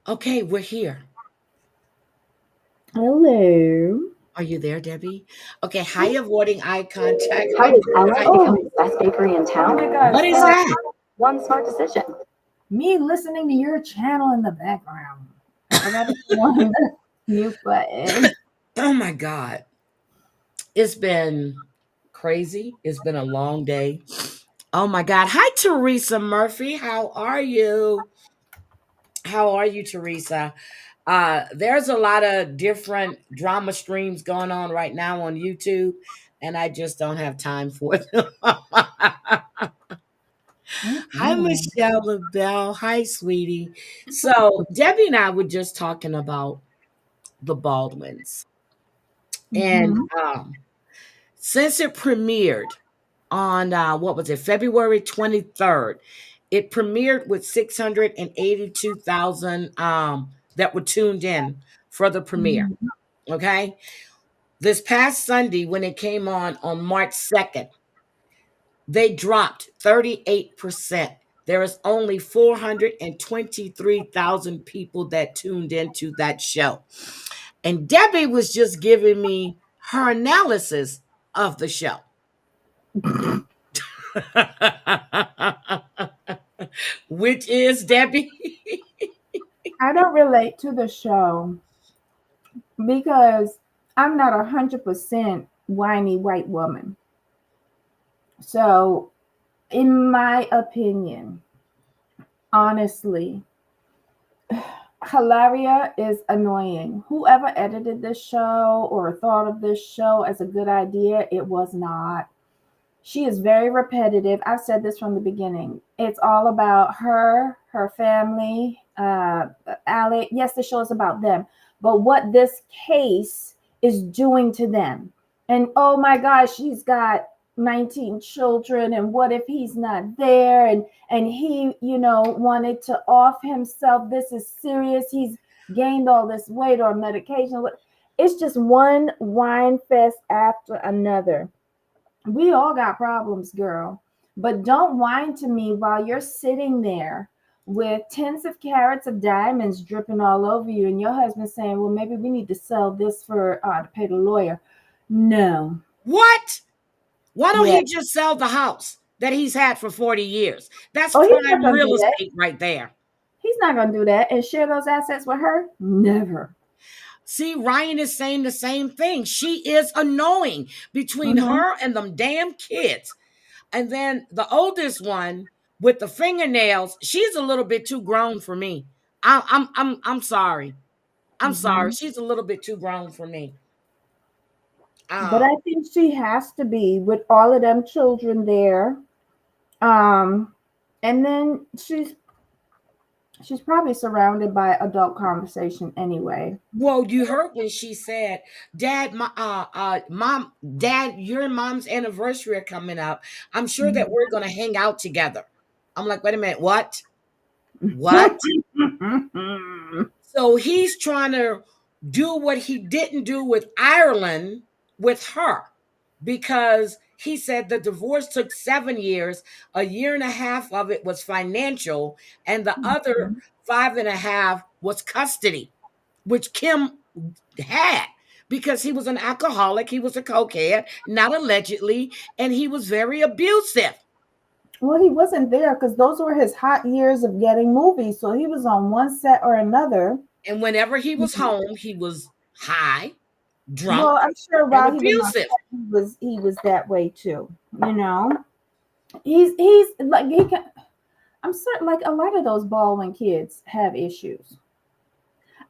Okay, we're here. Hello. Are you there, Debbie? Okay, hi, avoiding eye contact. How Hi, does Bert. Ella Hi. become the best bakery in Oh town? my gosh. What is that? One smart decision. Me listening to your channel in the background. I forgot to put on the mute button. Oh my God. It's been crazy. It's been a long day. Oh my God. Hi, Teresa Murphy. How are you? How are you, Teresa? There's a lot of different drama streams going on right now on YouTube, and I just don't have time for them. Hi, Mm-mm. Michelle LaBelle. Hi, sweetie. So, Debbie and I were just talking about the Baldwins. And Mhm. since it premiered on, what was it, February 23rd, it premiered with 682,000 that were tuned in for the premiere. Mhm. Okay. This past Sunday, when it came on March 2nd, they dropped 38%. There is only 423,000 people that tuned into that show. And Debbie was just giving me her analysis of the show. Which is Debbie. I don't relate to the show because I'm not 100% whiny white woman. So, in my opinion, honestly, Hilaria is annoying. Whoever edited this show or thought of this show as a good idea, it was not. She is very repetitive. I've said this from the beginning. It's all about her, her family, Alec. Yes, the show is about them, but what this case is doing to them. And oh my gosh, she's got 19 children, and what if he's not there? And he, wanted to off himself. This is serious. He's gained all this weight or medication. It's just one wine fest after another. We all got problems, girl. But don't whine to me while you're sitting there with tens of carats of diamonds dripping all over you, and your husband saying, "Well, maybe we need to sell this for to pay the lawyer." No. What? Why don't Yeah. he just sell the house that he's had for 40 years? That's Oh, he's not prime gonna do real that. estate right there. He's not gonna do that and share those assets with her. Never. See, Ryan is saying the same thing. She is annoying between Mm-hmm. her and them damn kids. And then the oldest one with the fingernails, she's a little bit too grown for me. I'm sorry. I'm sorry. Mm-hmm. She's a little bit too grown for me. But Um, I think she has to be with all of them children there. Um, and then she's probably surrounded by adult conversation anyway. well, you heard when she said, "Dad, mom, Dad, your and mom's anniversary are coming up. I'm sure that we're gonna hang out together." I'm like, wait a minute, what? What? So he's trying to do what he didn't do with Ireland with her because he said the divorce took 7 years. A year and a half of it was financial, and the other five and a half was custody, which Kim had because he was an alcoholic, he was a cokehead, not allegedly, and he was very abusive. Well, he wasn't there because those were his hot years of getting movies. So he was on one set or another. And whenever he was home, he was high, drunk, Well, I'm sure and while he was on abusive. set, he was that way too. You know, he's like he can. I'm certain like a lot of those Baldwin kids have issues.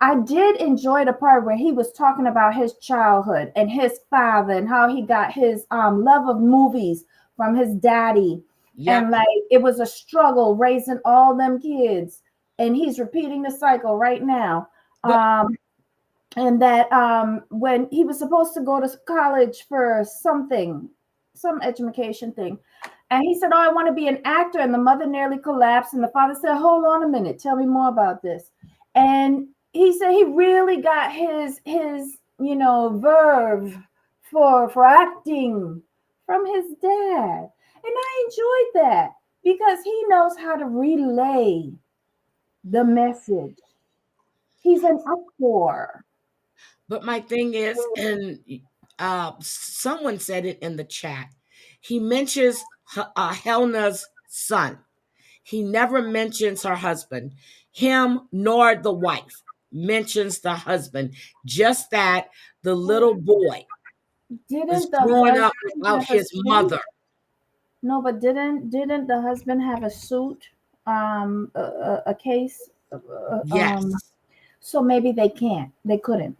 I did enjoy the part where he was talking about his childhood and his father and how he got his love of movies from his daddy. And Yep. like it was a struggle raising all them kids. And he's repeating the cycle right now. But And that when he was supposed to go to college for something, some education thing. And he said, "Oh, I want to be an actor." And the mother nearly collapsed. And the father said, "Hold on a minute. Tell me more about this." And he said he really got his verve for acting from his dad. And I enjoyed that because he knows how to relay the message. He's an actor. But my thing is, and someone said it in the chat, he mentions Helna's son. He never mentions her husband. Him nor the wife mentions the husband. Just that the little boy was Didn't the growing up husband without have a his suit? mother. No, but didn't the husband have a suit? A case. Yes, So maybe they can't. They couldn't,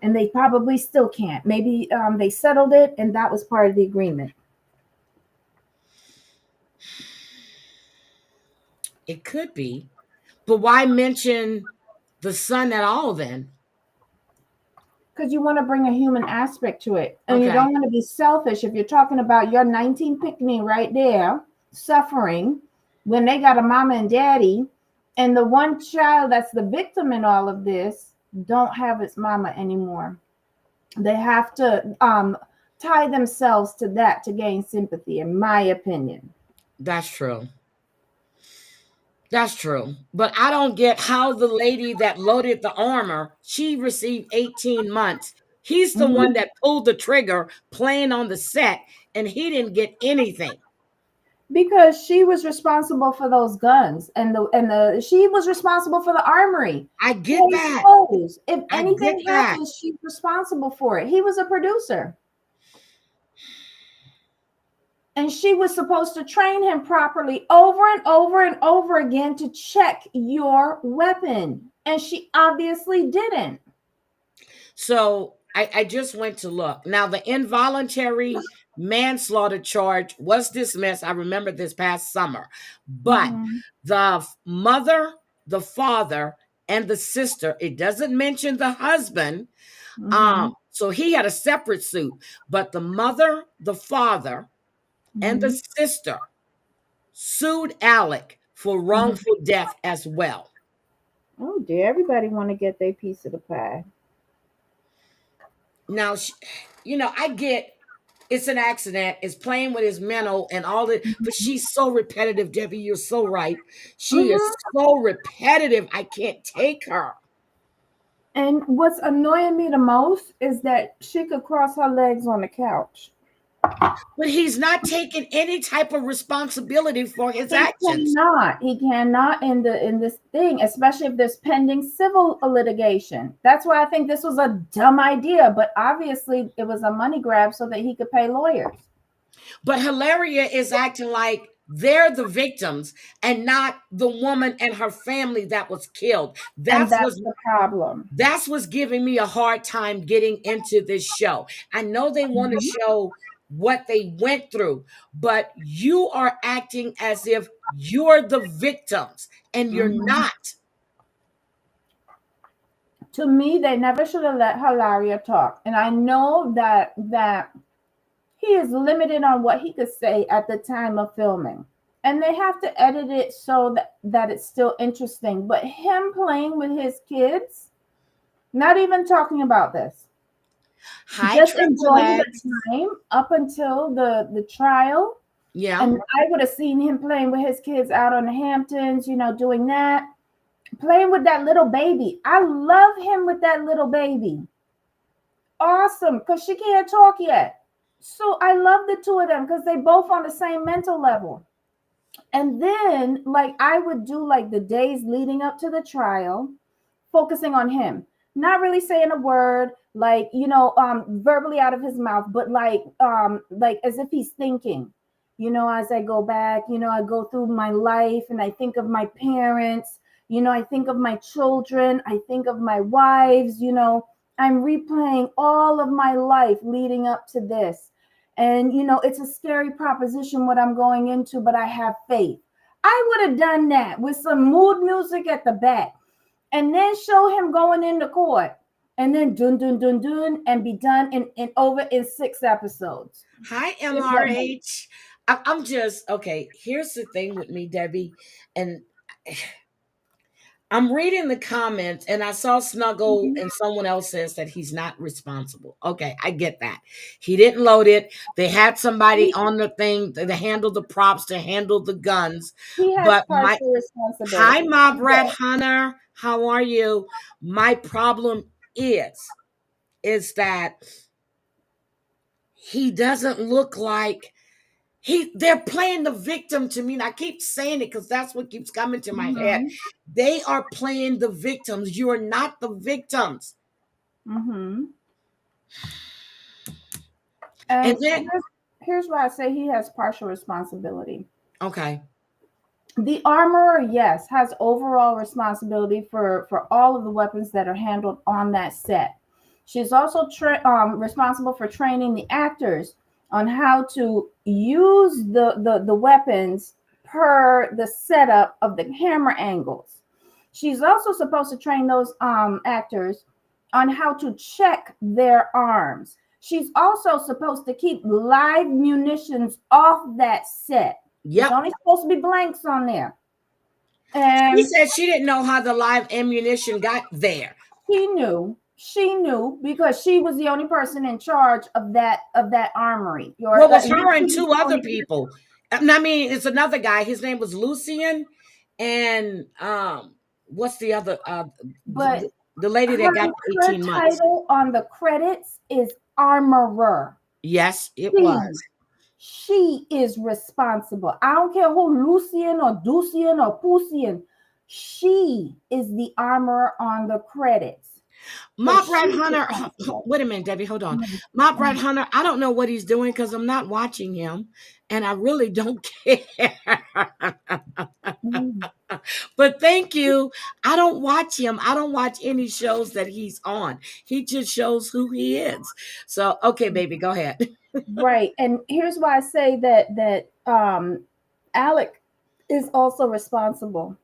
and they probably still can't. Maybe they settled it, and that was part of the agreement. it could be. But why mention the son at all then? Because you want to bring a human aspect to it, and you Okay. don't want to be selfish. If you're talking about your 19 pick me right there suffering when they got a mama and daddy, and the one child that's the victim in all of this don't have its mama anymore, they have to tie themselves to that to gain sympathy, in my opinion. That's true. That's true. But I don't get how the lady that loaded the armor, she received 18 months. He's the one Mhm. that pulled the trigger playing on the set, and he didn't get anything. Because she was responsible for those guns, and the she was responsible for the armory. I get Case that. closed. If I get anything that. happens, she's responsible for it. He was a producer, and she was supposed to train him properly over and over and over again to check your weapon, and she obviously didn't. So I just went to look. Now, the involuntary manslaughter charge was dismissed. I remember this past summer. But Mhm. the mother, the father, and the sister, it doesn't mention the husband. Mhm. So he had a separate suit. But the mother, the father, and the Mhm. sister sued Alec for Mhm. wrongful death as well. Oh dear, everybody want to get their piece of the pie. Now, I get it's an accident, it's playing with his mental and all that, but she's so repetitive, Debbie. You're so right. She is Mhm. so repetitive. I can't take her. And what's annoying me the most is that she could cross her legs on the couch. But he's not taking any type of responsibility for his He actions. cannot. He cannot in this thing, especially if there's pending civil litigation. That's why I think this was a dumb idea, but obviously it was a money grab so that he could pay lawyers. But Hilaria is acting like they're the victims and not the woman and her family that was killed. And that's the problem. That's what's giving me a hard time getting into this show. I know they want to Mhm. show what they went through, but you are acting as if you're the victims and you're Mhm. not. To me, they never should have let Hilaria talk. And I know that he is limited on what he could say at the time of filming. And they have to edit it so that it's still interesting. But him playing with his kids, not even talking about this, Hi, just Triple enjoying the X. time up until the trial. Yeah. And I would have seen him playing with his kids out on the Hamptons, doing that, playing with that little baby. I love him with that little baby. Awesome, because she can't talk yet. So I love the two of them because they both on the same mental level. And then, like, I would do like the days leading up to the trial, focusing on him, not really saying a word, like, verbally out of his mouth, but like as if he's thinking, as I go back, I go through my life and I think of my parents, I think of my children, I think of my wives, I'm replaying all of my life leading up to this. And, it's a scary proposition what I'm going into, but I have faith. I would have done that with some mood music at the back and then show him going into court and then dun dun dun dun and be done in over in 6 episodes. Hi, If that makes MRH. I'm just okay. Here's the thing with me, Debbie, and I'm reading the comments and I saw Snuggle sense. and someone else says that he's not responsible. Okay, I get that. He didn't load it. They had somebody he, on the thing to handle the props, to handle the guns. he has But partial hi, responsibility. Mob He Rat does. Hunter. How are you? My problem is that he doesn't look like they're playing the victim to me. And I keep saying it because that's what keeps coming to my head. Mm-hmm. They are playing the victims. You are not the victims. Mm-hmm. And And then, here's why I say he has partial responsibility. okay. The armorer, yes, has overall responsibility for all of the weapons that are handled on that set. She's also responsible for training the actors on how to use the weapons per the setup of the camera angles. She's also supposed to train those actors on how to check their arms. She's also supposed to keep live munitions off that set. There's Yep. only supposed to be blanks on there. She And said she didn't know how the live ammunition got there. she knew. She knew because she was the only person in charge of that armory. Well, it was her and two other people. I mean, it's another guy. His name was Lucian, and what's the other? But The lady that got her 18 months. title on the credits is armorer. Yes, it She, was. she is responsible. I don't care who Lucian or Ducian or Pusian. She is the armorer on the credits. So Mob Rat she's Hunter. responsible. Wait a minute, Debbie. Hold on. Mob Rat Hunter. I don't know what he's doing because I'm not watching him, and I really don't care. Mhm. But thank you. I don't watch him. I don't watch any shows that he's on. He just shows who he is. So, okay, baby, go ahead. Right. And here's why I say that Alec is also responsible.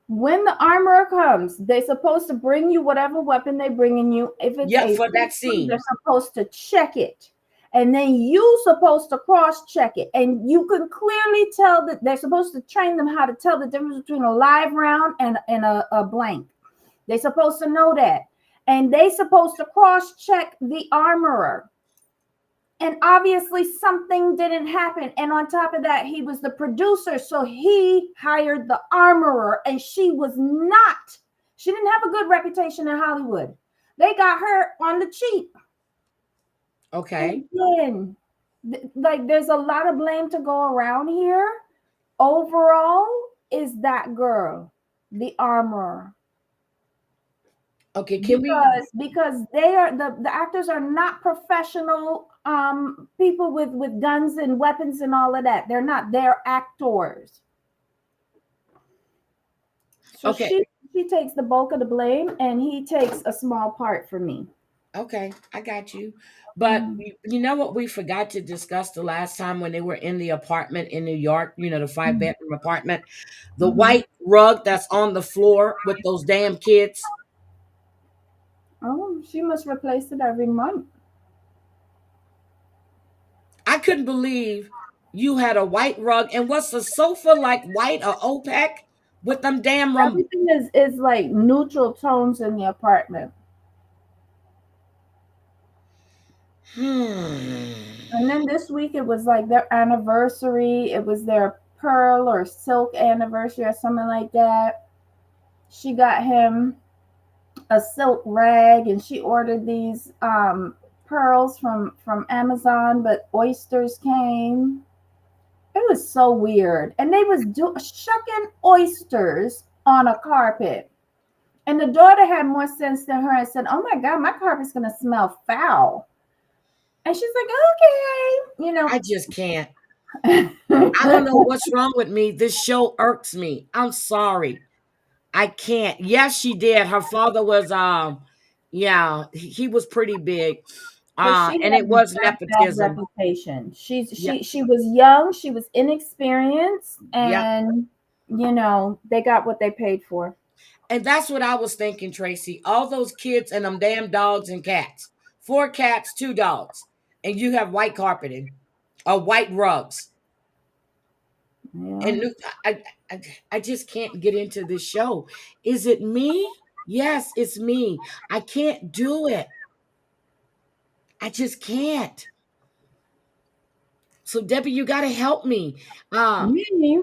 When the armorer comes, they're supposed to bring you whatever weapon they bringing you. If it's Yep, a for that pistol, they're scene. supposed to check it. And then you supposed to cross check it. And you can clearly tell that they're supposed to train them how to tell the difference between a live round and a blank. They're supposed to know that. And they supposed to cross check the armorer. And obviously something didn't happen. And on top of that, he was the producer, so he hired the armorer, and she didn't have a good reputation in Hollywood. They got her on the cheap. Okay. And again, like there's a lot of blame to go around here. Overall is that girl, the armorer. Okay, can we? Because they are the actors are not professional people with guns and weapons and all of that. They're actors. So Okay. she takes the bulk of the blame and he takes a small part for me. Okay, I got you. But Mhm. you know what we forgot to discuss the last time when they were in the apartment in New York, the five Mhm. bedroom apartment, the Mhm. white rug that's on the floor with those damn kids. Oh, she must replace it every month. I couldn't believe you had a white rug and what's the sofa like white or opaque with them damn Everything is like neutral tones in the apartment. And then this week it was like their anniversary. It was their pearl or silk anniversary or something like that. She got him a silk rag and she ordered these pearls from Amazon, but oysters came. It was so weird. And they was shucking oysters on a carpet. And the daughter had more sense than her and said, "Oh my God, my carpet's gonna smell foul." And she's like, "Okay, I just can't. I don't know you what's wrong with me. This show irks me. I'm sorry. I can't. Yes, she did. Her father was yeah, he was pretty big. But she And it has was bad nepotism. reputation. Yeah. She was young, she was inexperienced, Yeah. and they got what they paid for. And that's what I was thinking, Tracy. All those kids and them damn dogs and cats. 4 cats, 2 dogs. And you have white carpeting or white rugs. Yeah. And I, I just can't get into this show. Is it me? Yes, it's me. I can't do it. I just can't. So Debbie, you got to help me. Uh, Maybe.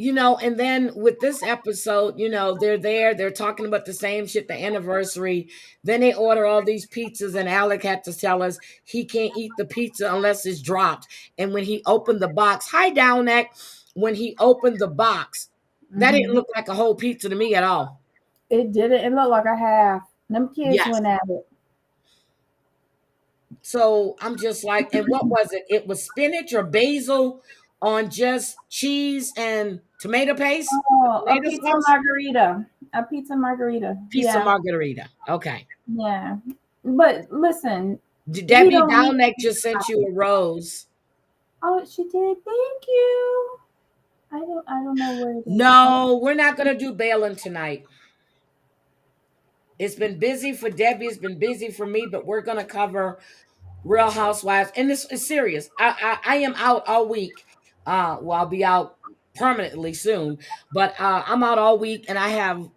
And then with this episode, they're there, they're talking about the same shit, the anniversary. Then they order all these pizzas, and Alec had to tell us he can't eat the pizza unless it's dropped. And when he opened the box, hi down neck, when he opened the box, that didn't look like a whole pizza to me at all. It didn't. It looked like a half. Them kids Yes. went at it. So I'm just like, and what was it? It was spinach or basil on just cheese and tomato paste, Oh, a tomato pizza sauce, margarita. A pizza margarita. pizza Yeah. margarita. Okay. Yeah. But listen, we Debbie don't need Downeck just sent you a rose. Oh, she did. Thank you. I don't know where it is. No, we're not gonna do Balin tonight. It's been busy for Debbie. It's been busy for me, but we're gonna cover Real Housewives, and this is serious. I am out all week. Well, I'll be out permanently soon, but I'm out all week, and I have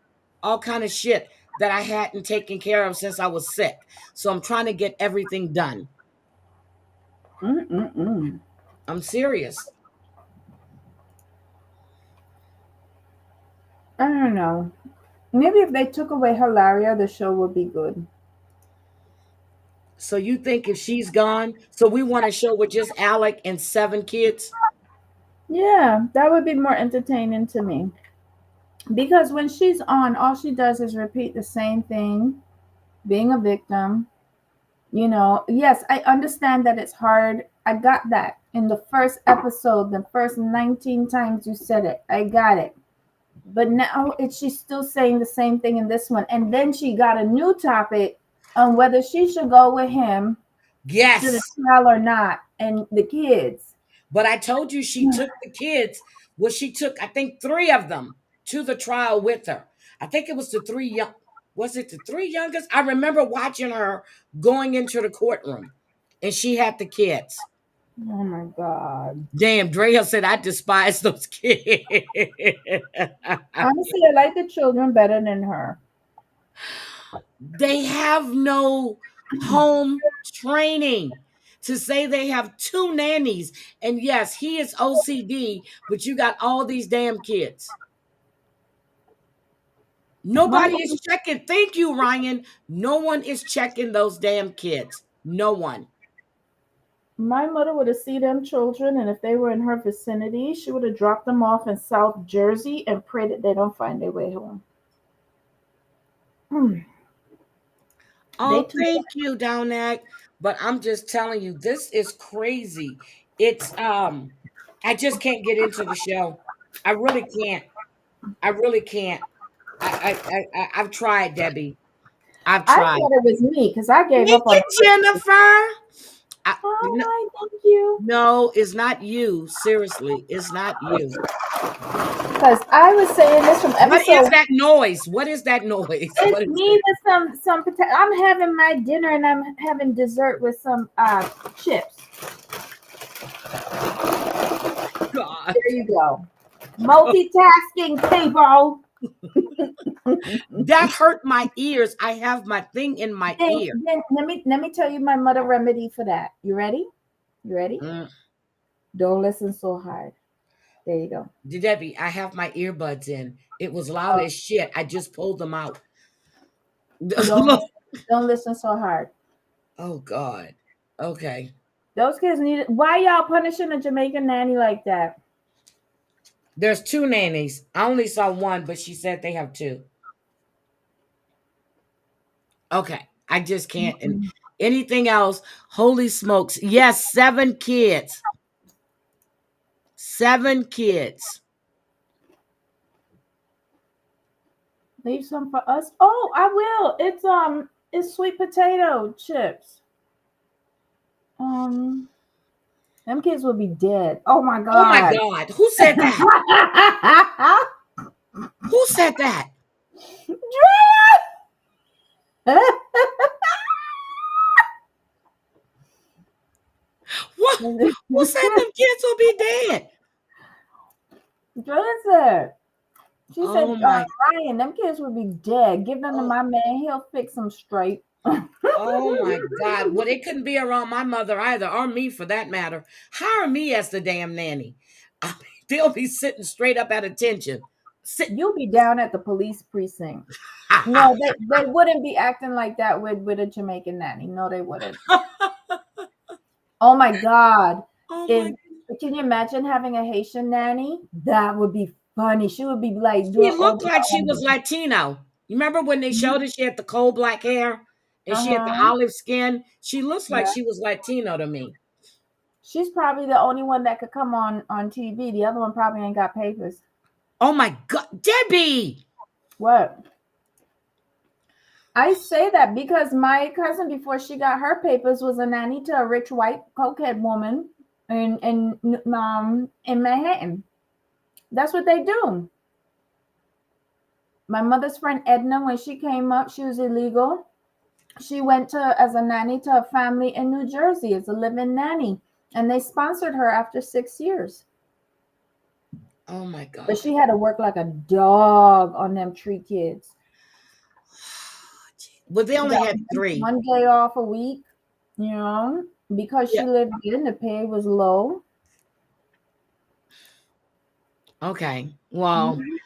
all kind of shit that I hadn't taken care of since I was sick. So I'm trying to get everything done. Mm-mm-mm. I'm serious. I don't know. Maybe if they took away Hilaria, the show would be good. So you think if she's gone, so we want a show with just Alec and 7 kids? Yeah, that would be more entertaining to me. Because when she's on, all she does is repeat the same thing, being a victim. Yes, I understand that it's hard. I got that in the first episode, the first 19 times you said it. I got it. But now she's still saying the same thing in this one. And then she got a new topic on whether she should go with him to the Yes. trial or not, and the kids. But I told you she took the kids. Well, she took, I think, 3 of them to the trial with her. I think it was the 3 young. Was it the 3 youngest? I remember watching her going into the courtroom, and she had the kids. Oh my God. Damn, Drea said I despise those kids. Honestly, I like the children better than her. They have no home training. To say they have 2 nannies, and yes, he is OCD, but you got all these damn kids. My Nobody is checking. Thank you, Ryan. No one is checking those damn kids. No one. my mother would have seen them children, and if they were in her vicinity, she would have dropped them off in South Jersey and prayed that they don't find their way home. They Oh, too. thank you, Downack. But I'm just telling you, this is crazy. It's I just can't get into the show. I really can't. I really can't. I've tried, Debbie. I've I tried. thought it was me because I gave Thank up on you, the first. Jennifer. Oh, No, hi, thank you. no, it's not you. Seriously, it's not you. Because I was saying this from What is episode. that noise? What is that noise? What It's is me with some potato. I'm having my dinner and I'm having dessert with some chips. God. There you go. Multitasking, people. That hurt my ears. I have my thing in my ear. Then let me tell you my mother remedy for that. You ready? You ready? Mm. Don't listen so hard. There you go. Debbie, I have my earbuds in. It was loud as shit. I just pulled them out. Don't listen so hard. Oh God. Okay. Those kids need it. Why y'all punishing a Jamaican nanny like that? There's 2 nannies. I only saw 1, but she said they have 2. Okay. I just can't. And anything else? Holy smokes. Yes, 7 kids. 7 kids. Leave some for us. Oh, I will. It's sweet potato chips. Them kids will be dead. Oh my God. Oh my God. Who said that? Who said that? What? Who said them kids will be dead? Drea said. She said, Oh my. Ryan, them kids will be dead. Give them to my man. He'll fix them straight. Oh my God. Well, they couldn't be around my mother either, or me for that matter. Hire me as the damn nanny. I mean, They'll be sitting straight up at attention. Sit. You'll be down at the police precinct. No, they wouldn't be acting like that with a Jamaican nanny. No, they wouldn't. Oh my God. Oh If my! can you imagine having a Haitian nanny? That would be funny. She would be like She doing looked over like she was the Latino. You remember when they showed her? She had the coal black hair and she had the uh-huh. olive skin. She looks like Yeah. she was Latino to me. She's probably the only one that could come on TV. The other one probably ain't got papers. Oh my God, Debbie! What? I say that because my cousin, before she got her papers, was a nanny to a rich white cokehead woman in Manhattan. That's what they do. My mother's friend Edna, when she came up, she was illegal. She went to as a nanny to a family in New Jersey as a live-in nanny, and they sponsored her after 6 years. Oh my But God. she had to work like a dog on them 3 kids. Well, they She only got had three. one day off a week, because Yeah. she lived in, the pay was low. Okay. Well, Mhm.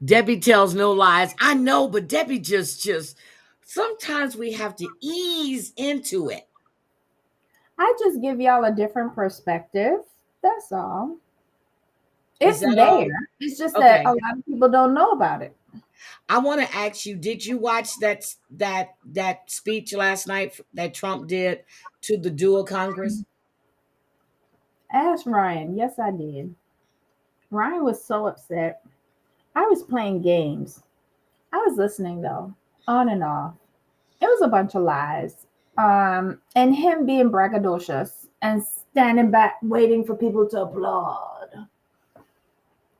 Debbie tells no lies. I know, but Debbie just sometimes we have to ease into it. I just give y'all a different perspective. That's all. Is It's that all? there. It's just that a Okay. lot of people don't know about it. I want to ask you, did you watch that speech last night that Trump did to the dual Congress? Ask Ryan. Yes, I did. Ryan was so upset. I was playing games. I was listening though, on and off. It was a bunch of lies. And him being braggadocious and standing back waiting for people to applaud.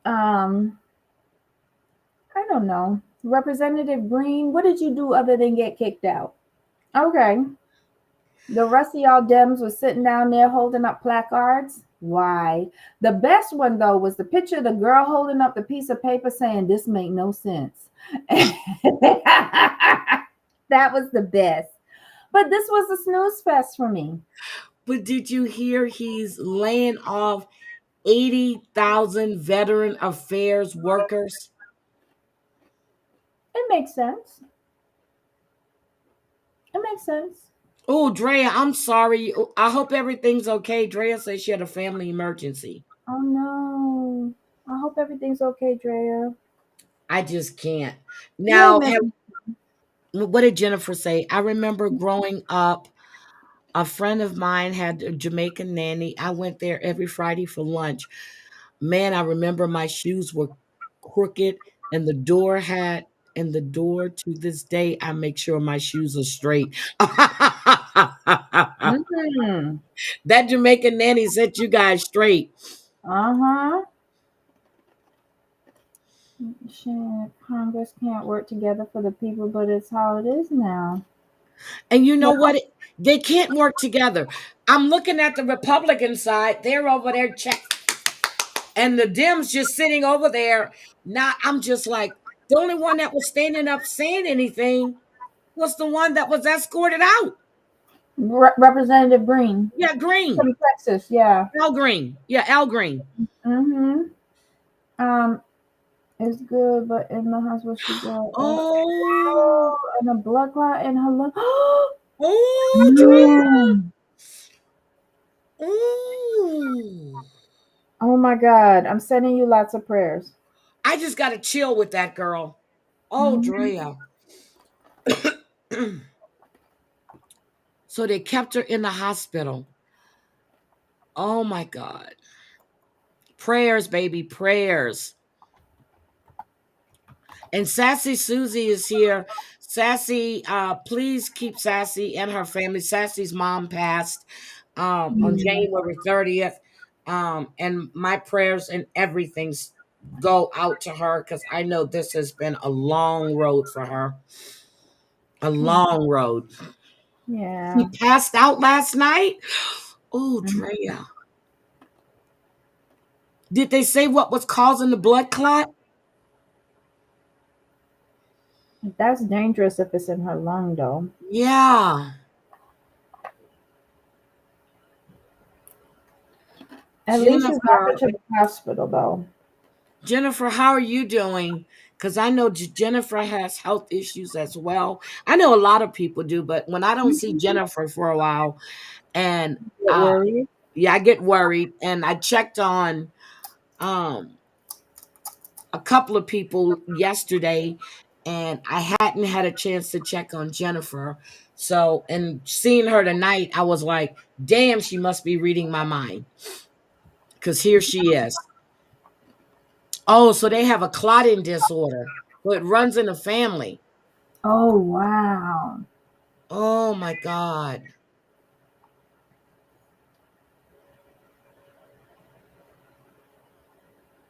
Um, I don't know. Representative Green, what did you do other than get kicked out? Okay. The rest of y'all Dems was sitting down there holding up placards. Why? The best one though was the picture of the girl holding up the piece of paper saying this make no sense. That was the best. But this was a snooze fest for me. But did you hear he's laying off 80,000 veteran affairs workers? It makes sense. It makes sense. Oh, Drea, I'm sorry. I hope everything's okay. Drea says she had a family emergency. Oh no. I hope everything's okay, Drea. I just can't. You ain't Now, missing. what did Jennifer say? I remember growing up, a friend of mine had a Jamaican nanny. I went there every Friday for lunch. Man, I remember my shoes were crooked and the door to this day, I make sure my shoes are straight. Mm-hmm. That Jamaican nanny set you guys straight. Uh-huh. Shit, Congress can't work together for the people, but it's how it is now. And you know Well, what? They can't work together. I'm looking at the Republican side. They're over there and the Dems just sitting over there. Now I'm just like, the only one that was standing up saying anything was the one that was escorted out. Representative Green Yeah, Green. from Texas, yeah. Al Green. Yeah, Al Green. Mm-hmm. Um, it's good, but in the hospital she got Oh, and a blood clot in her lung. oh, Drea. Mm. Ooh. Oh my God! I'm sending you lots of prayers. I just got to chill with that girl. Oh, Mhm. Drea. So they kept her in the hospital. Oh my God. Prayers, baby, prayers. And Sassy Susie is here. Sassy, please keep Sassy and her family. Sassy's mom passed on Mm. January 30th. And my prayers and everything go out to her because I know this has been a long road for her. A Yeah. long road. She Yeah. passed out last night. Oh, Mhm. Drea. Did they say what was causing the blood clot? That's dangerous if it's in her lung, though. Yeah. At least you got her Jennifer. to the hospital, though. Jennifer, how are you doing? Because I know Jennifer has health issues as well. I know a lot of people do, but when I don't see Mhm. Jennifer for a while, and Get worried. yeah, I get worried. And I checked on um a couple of people yesterday, and I hadn't had a chance to check on Jennifer. So, and seeing her tonight, I was like, damn, she must be reading my mind. Because here she is. Oh, so they have a clotting disorder. So it runs in the family. Oh, wow. Oh my God.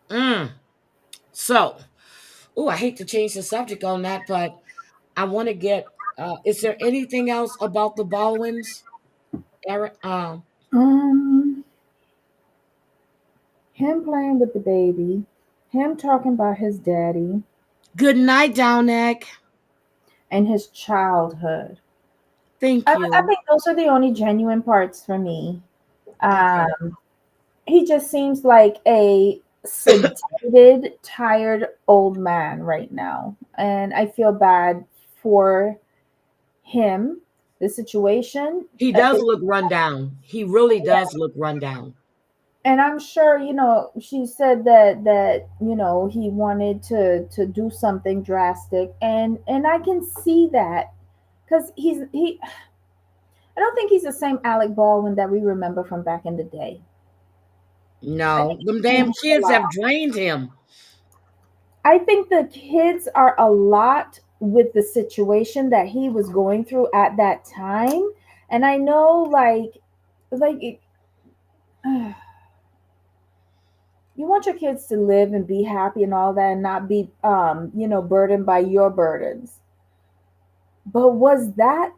Mm. So, oh, I hate to change the subject on that, but I want to get. Is there anything else about the Baldwins, Eric? Um, him playing with the baby, him talking about his daddy Good night, Downeck. and his childhood. Thank I you. think those are the only genuine parts for me. Okay. He just seems like a sedated, tired old man right now. And I feel bad for him, the situation. He does look run down. He really does look run down. And I'm sure, she said that he wanted to do something drastic, and I can see that because he I don't think he's the same Alec Baldwin that we remember from back in the day. I No, think them he damn changed a kids lot. have drained him. I think the kids are a lot with the situation that he was going through at that time. And I know, like you want your kids to live and be happy and all that and not be burdened by your burdens. But was that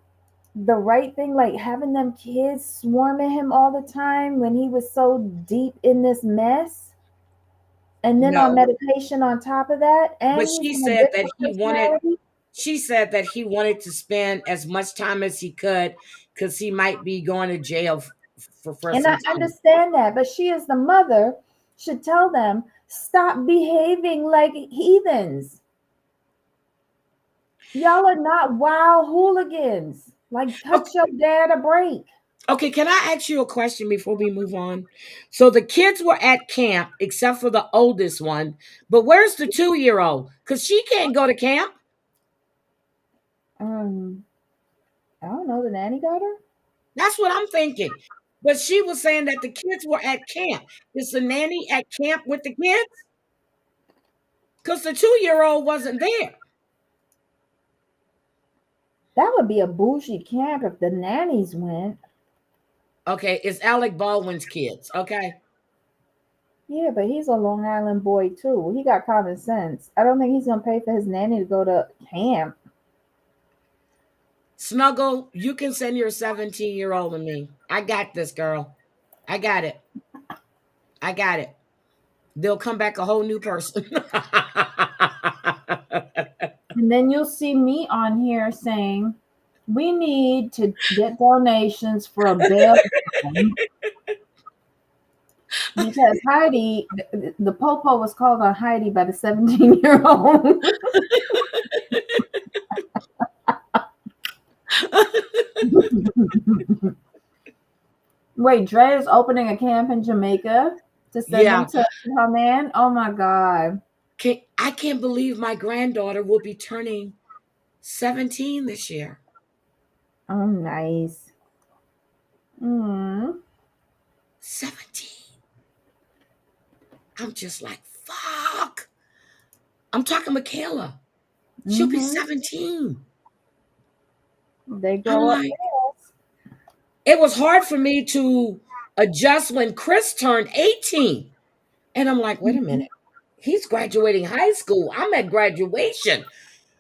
the right thing, like having them kids swarming him all the time when he was so deep in this mess, and then on No, medication on top of that, but and he's an addictive personality? she said that he wanted to spend as much time as he could because he might be going to jail for And some I time. understand that, but she, as the mother, should tell them stop behaving like heathens. Y'all are not wild hooligans. Like, cut Okay, your dad a break. okay, can I ask you a question before we move on? So the kids were at camp except for the oldest one, but where's the 2 year old? Because she can't go to camp. Um, I don't know. The nanny got her. That's what I'm thinking. But she was saying that the kids were at camp. Is the nanny at camp with the kids? Because the 2 year old wasn't there. That would be a bougie camp if the nannies went. Okay, it's Alec Baldwin's kids. Okay. Yeah, but he's a Long Island boy too. He got common sense. I don't think he's gonna pay for his nanny to go to camp. Snuggle, you can send your 17-year-old to me. I got this, girl. I got it. I got it. They'll come back a whole new person. And then you'll see me on here saying we need to get donations for a bail fund because Heidi, the popo was called on Heidi by the 17-year-old. Wait, Dre is opening a camp in Jamaica to send them Yeah. to her man. Oh my god. I can't believe my granddaughter will be turning 17 this year. Oh, nice. Mm. 17. I'm just like, fuck. I'm talking Michaela. She'll be Mm-hmm. 17. They I'm grow up like, fast. it was hard for me to adjust when Chris turned 18. And I'm like, wait a minute. He's graduating high school. I'm at graduation.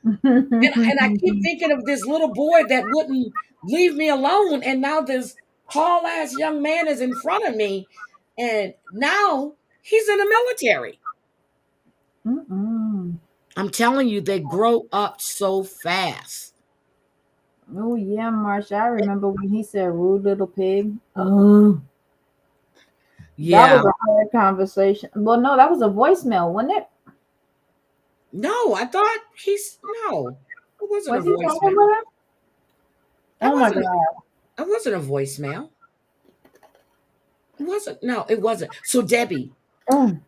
And I keep thinking of this little boy that wouldn't leave me alone. And now this tall ass young man is in front of me. And now he's in the military. Mm-mm. I'm telling you, they grow up so fast. Oh yeah, Marsha. I remember when he said "rude little pig." Oh. That Yeah. was a hard conversation. Well, no, that was a voicemail, wasn't it? No, I thought he's no. It wasn't a Was he talking voicemail. with him? That Oh my wasn't. god. It wasn't a voicemail. It wasn't. No, it wasn't. So Debbie. Mm,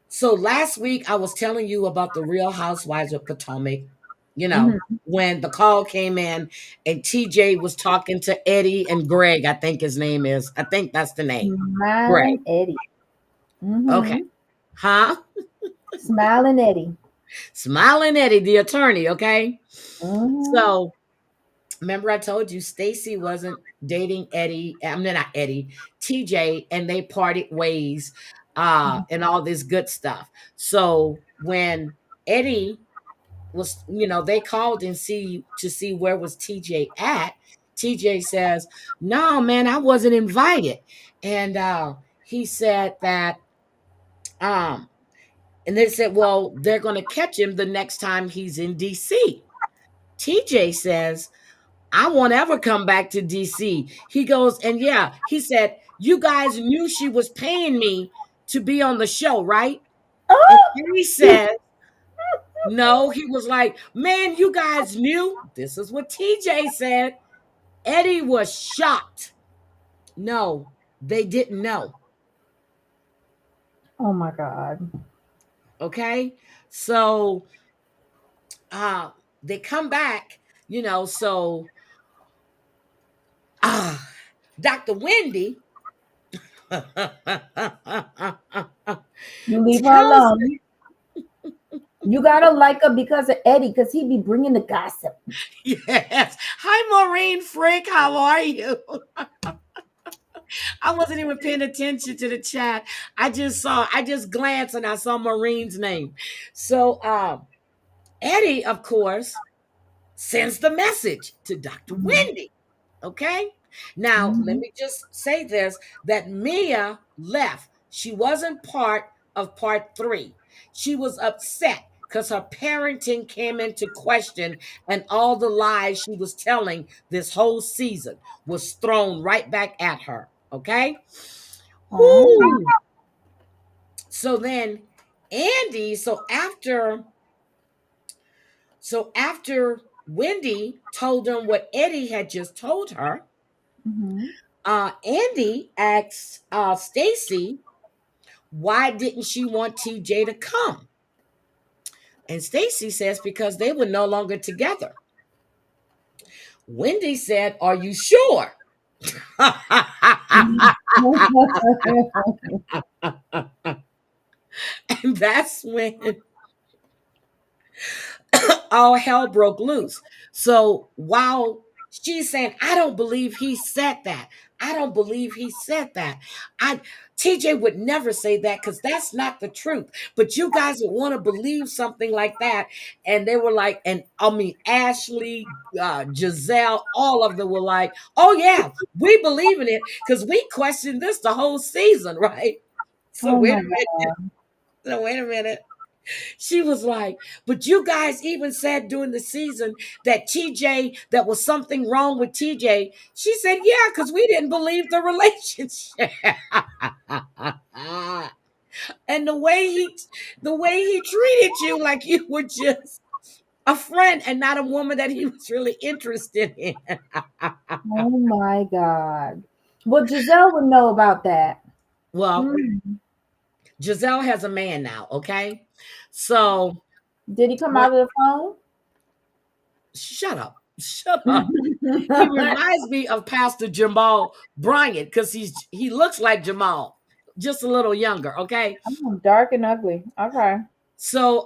So last week I was telling you about the Real Housewives of Potomac. You know, mm-hmm. when the call came in and TJ was talking to Eddie and Greg. I think his name is. I think that's the name. Greg. Smiling Eddie. Okay. Mm-hmm. Huh? Smiling Eddie. Smiling Eddie, the attorney. Okay. Mm-hmm. So remember I told you Stacy wasn't dating Eddie. I mean not Eddie, TJ, and they parted ways and all this good stuff. So when Eddie was, they called and see where was TJ at. TJ says, "No, man, I wasn't invited." And he said that um and they said, "Well, they're going to catch him the next time he's in DC." TJ says, "I won't ever come back to DC." He goes, and yeah, he said, "You guys knew she was paying me to be on the show, right?" And Oh! he said, "No." He was like, "Man, you guys knew." This is what TJ said. Eddie was shocked. No, they didn't know. Oh my god. Okay. So uh they come back, so ah Dr. Wendy You leave her tells alone. You gotta like her because of Eddie, because he be bringing the gossip. Yes. Hi, Maureen Frick. How are you? I wasn't even paying attention to the chat. I just glanced and I saw Maureen's name. So Eddie, of course, sends the message to Dr. Mm-hmm. Wendy. Okay. Now, let Mm-hmm. me just say this that Mia left. She wasn't part of part three. She was upset because her parenting came into question and all the lies she was telling this whole season was thrown right back at her. Okay. Oh. Whoo. So then Andy, so after Wendy told them what Eddie had just told her, Mm-hmm. Andy asks Stacy, why didn't she want TJ to come? And Stacy says because they were no longer together. Wendy said, "Are you sure?" And that's when all hell broke loose. So while she's saying, "I don't believe he said that. I don't believe he said that. I TJ would never say that because that's not the truth. But you guys would want to believe something like that." And they were like, and I mean, Ashley, Giselle, all of them were like, "Oh yeah, we believe in it because we questioned this the whole season, right?" So Oh wait my a minute. god. So wait a minute. She was like, "But you guys even said during the season that TJ, that was something wrong with TJ." She said, "Yeah, because we didn't believe the relationship." And the way he treated you like you were just a friend and not a woman that he was really interested in. Oh my god. Well, Giselle would know about that. Well, Mm. Giselle has a man now, okay? So Did he come what out of the phone? shut up. Shut up. He reminds me of Pastor Jamal Bryant because he looks like Jamal, just a little younger. Okay, Oh, dark and ugly. Okay. so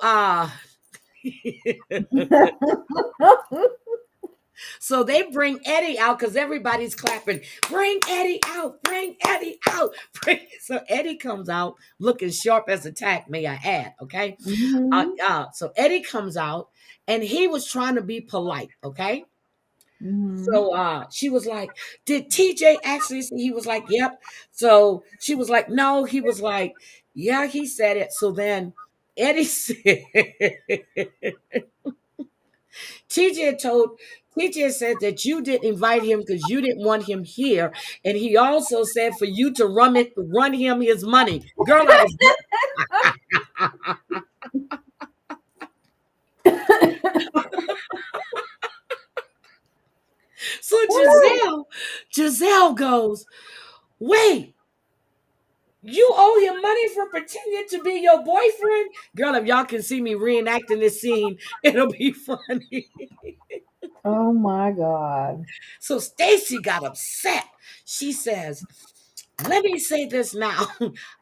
so they bring Eddie out because everybody's clapping. Bring Eddie out! Bring Eddie out! So Eddie comes out looking sharp as a tack. May I add? Okay, Hmm. so Eddie comes out and he was trying to be polite. Okay. Hmm. So she was like, "Did TJ actually say?" He was like, "Yep." So she was like, "No." He was like, "Yeah, he said it." So then Eddie said, TJ told TJ said that you didn't invite him because you didn't want him here, and he also said for you to run him his money. Girl, I was so Giselle goes, wait, you owe him money for pretending to be your boyfriend? Girl, if y'all can see me reenacting this scene, it'll be funny. Oh my God. So Stacy got upset. She says, let me say this now.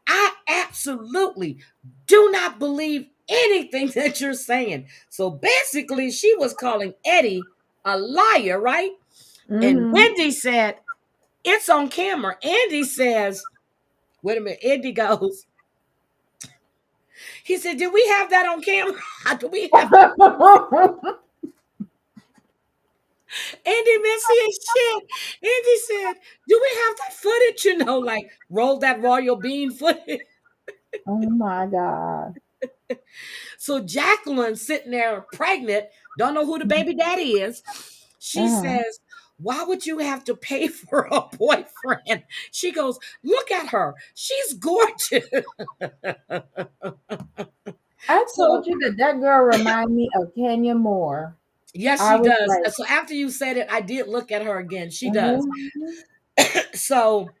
I absolutely do not believe anything that you're saying. So basically, she was calling Eddie a liar, right? And Mm-hmm. Wendy said, it's on camera. Andy says, wait a minute. Andy goes, he said, did we have that on camera? Do we have Andy messy as shit? Andy said, do we have that footage? Like roll that royal bean footage. Oh my God. So Jacqueline sitting there pregnant, don't know who the baby daddy is. She Uh-huh. says, why would you have to pay for a boyfriend? She goes, look at her. She's gorgeous. I So told you that girl remind me of Kenya Moore. yes, I she was does. like, So after you said it, I did look at her again. She does. mhm. So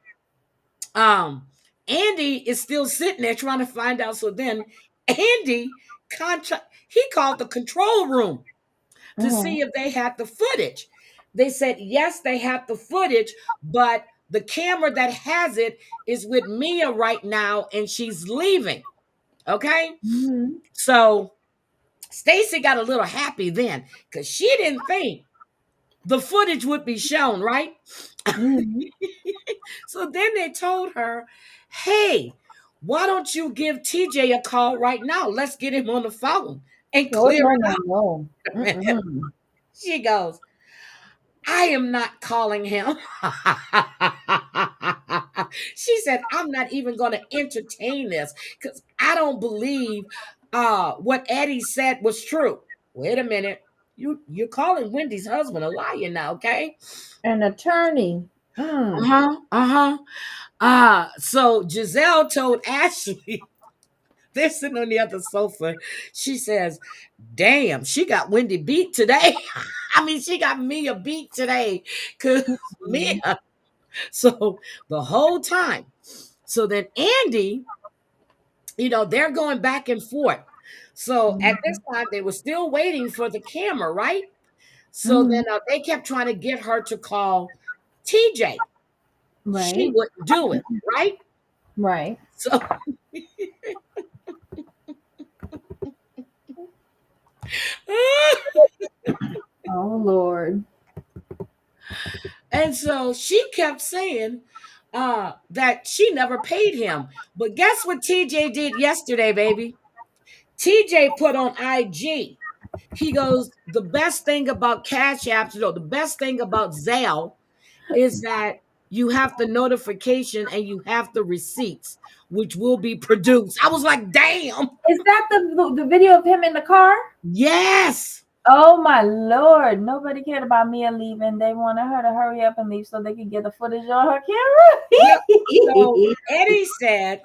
um Andy is still sitting there trying to find out. So then Andy he called the control room to Mhm. see if they had the footage. They said, yes, they have the footage, but the camera that has it is with Mia right now and she's leaving. Okay. Mhm. So Stacy got a little happy then because she didn't think the footage would be shown, right? Mhm. So then they told her, hey, why don't you give TJ a call right now? Let's get him on the phone and Oh clear no, it no, no. up. Mm-mm. She goes, I am not calling him. She said, I'm not even going to entertain this because I don't believe what Eddie said was true. Wait a minute. You're calling Wendy's husband a liar now, okay? An attorney. Mm. Uh-huh. Uh-huh. So Giselle told Ashley, they're sitting on the other sofa. She says, damn, she got Wendy beat today. I mean, she got Mia beat today. Cause Mm. Mia. So the whole time. So then Andy, they're going back and forth. So at this Mhm. time, they were still waiting for the camera, right? So then Mhm. they kept trying to get her to call TJ. She Right. wouldn't do it, right? Right. So, Oh Lord. and so she kept saying that she never paid him. But guess what TJ did yesterday, baby? TJ put on IG. He goes, the best thing about Cash Apps, the best thing about Zelle is that you have the notification and you have the receipts, which will be produced. I was like, damn. Is that the video of him in the car? Yes. Oh my Lord. Nobody cared about Mia leaving. They wanted her to hurry up and leave so they could get the footage on her Yep. So camera. Eddie said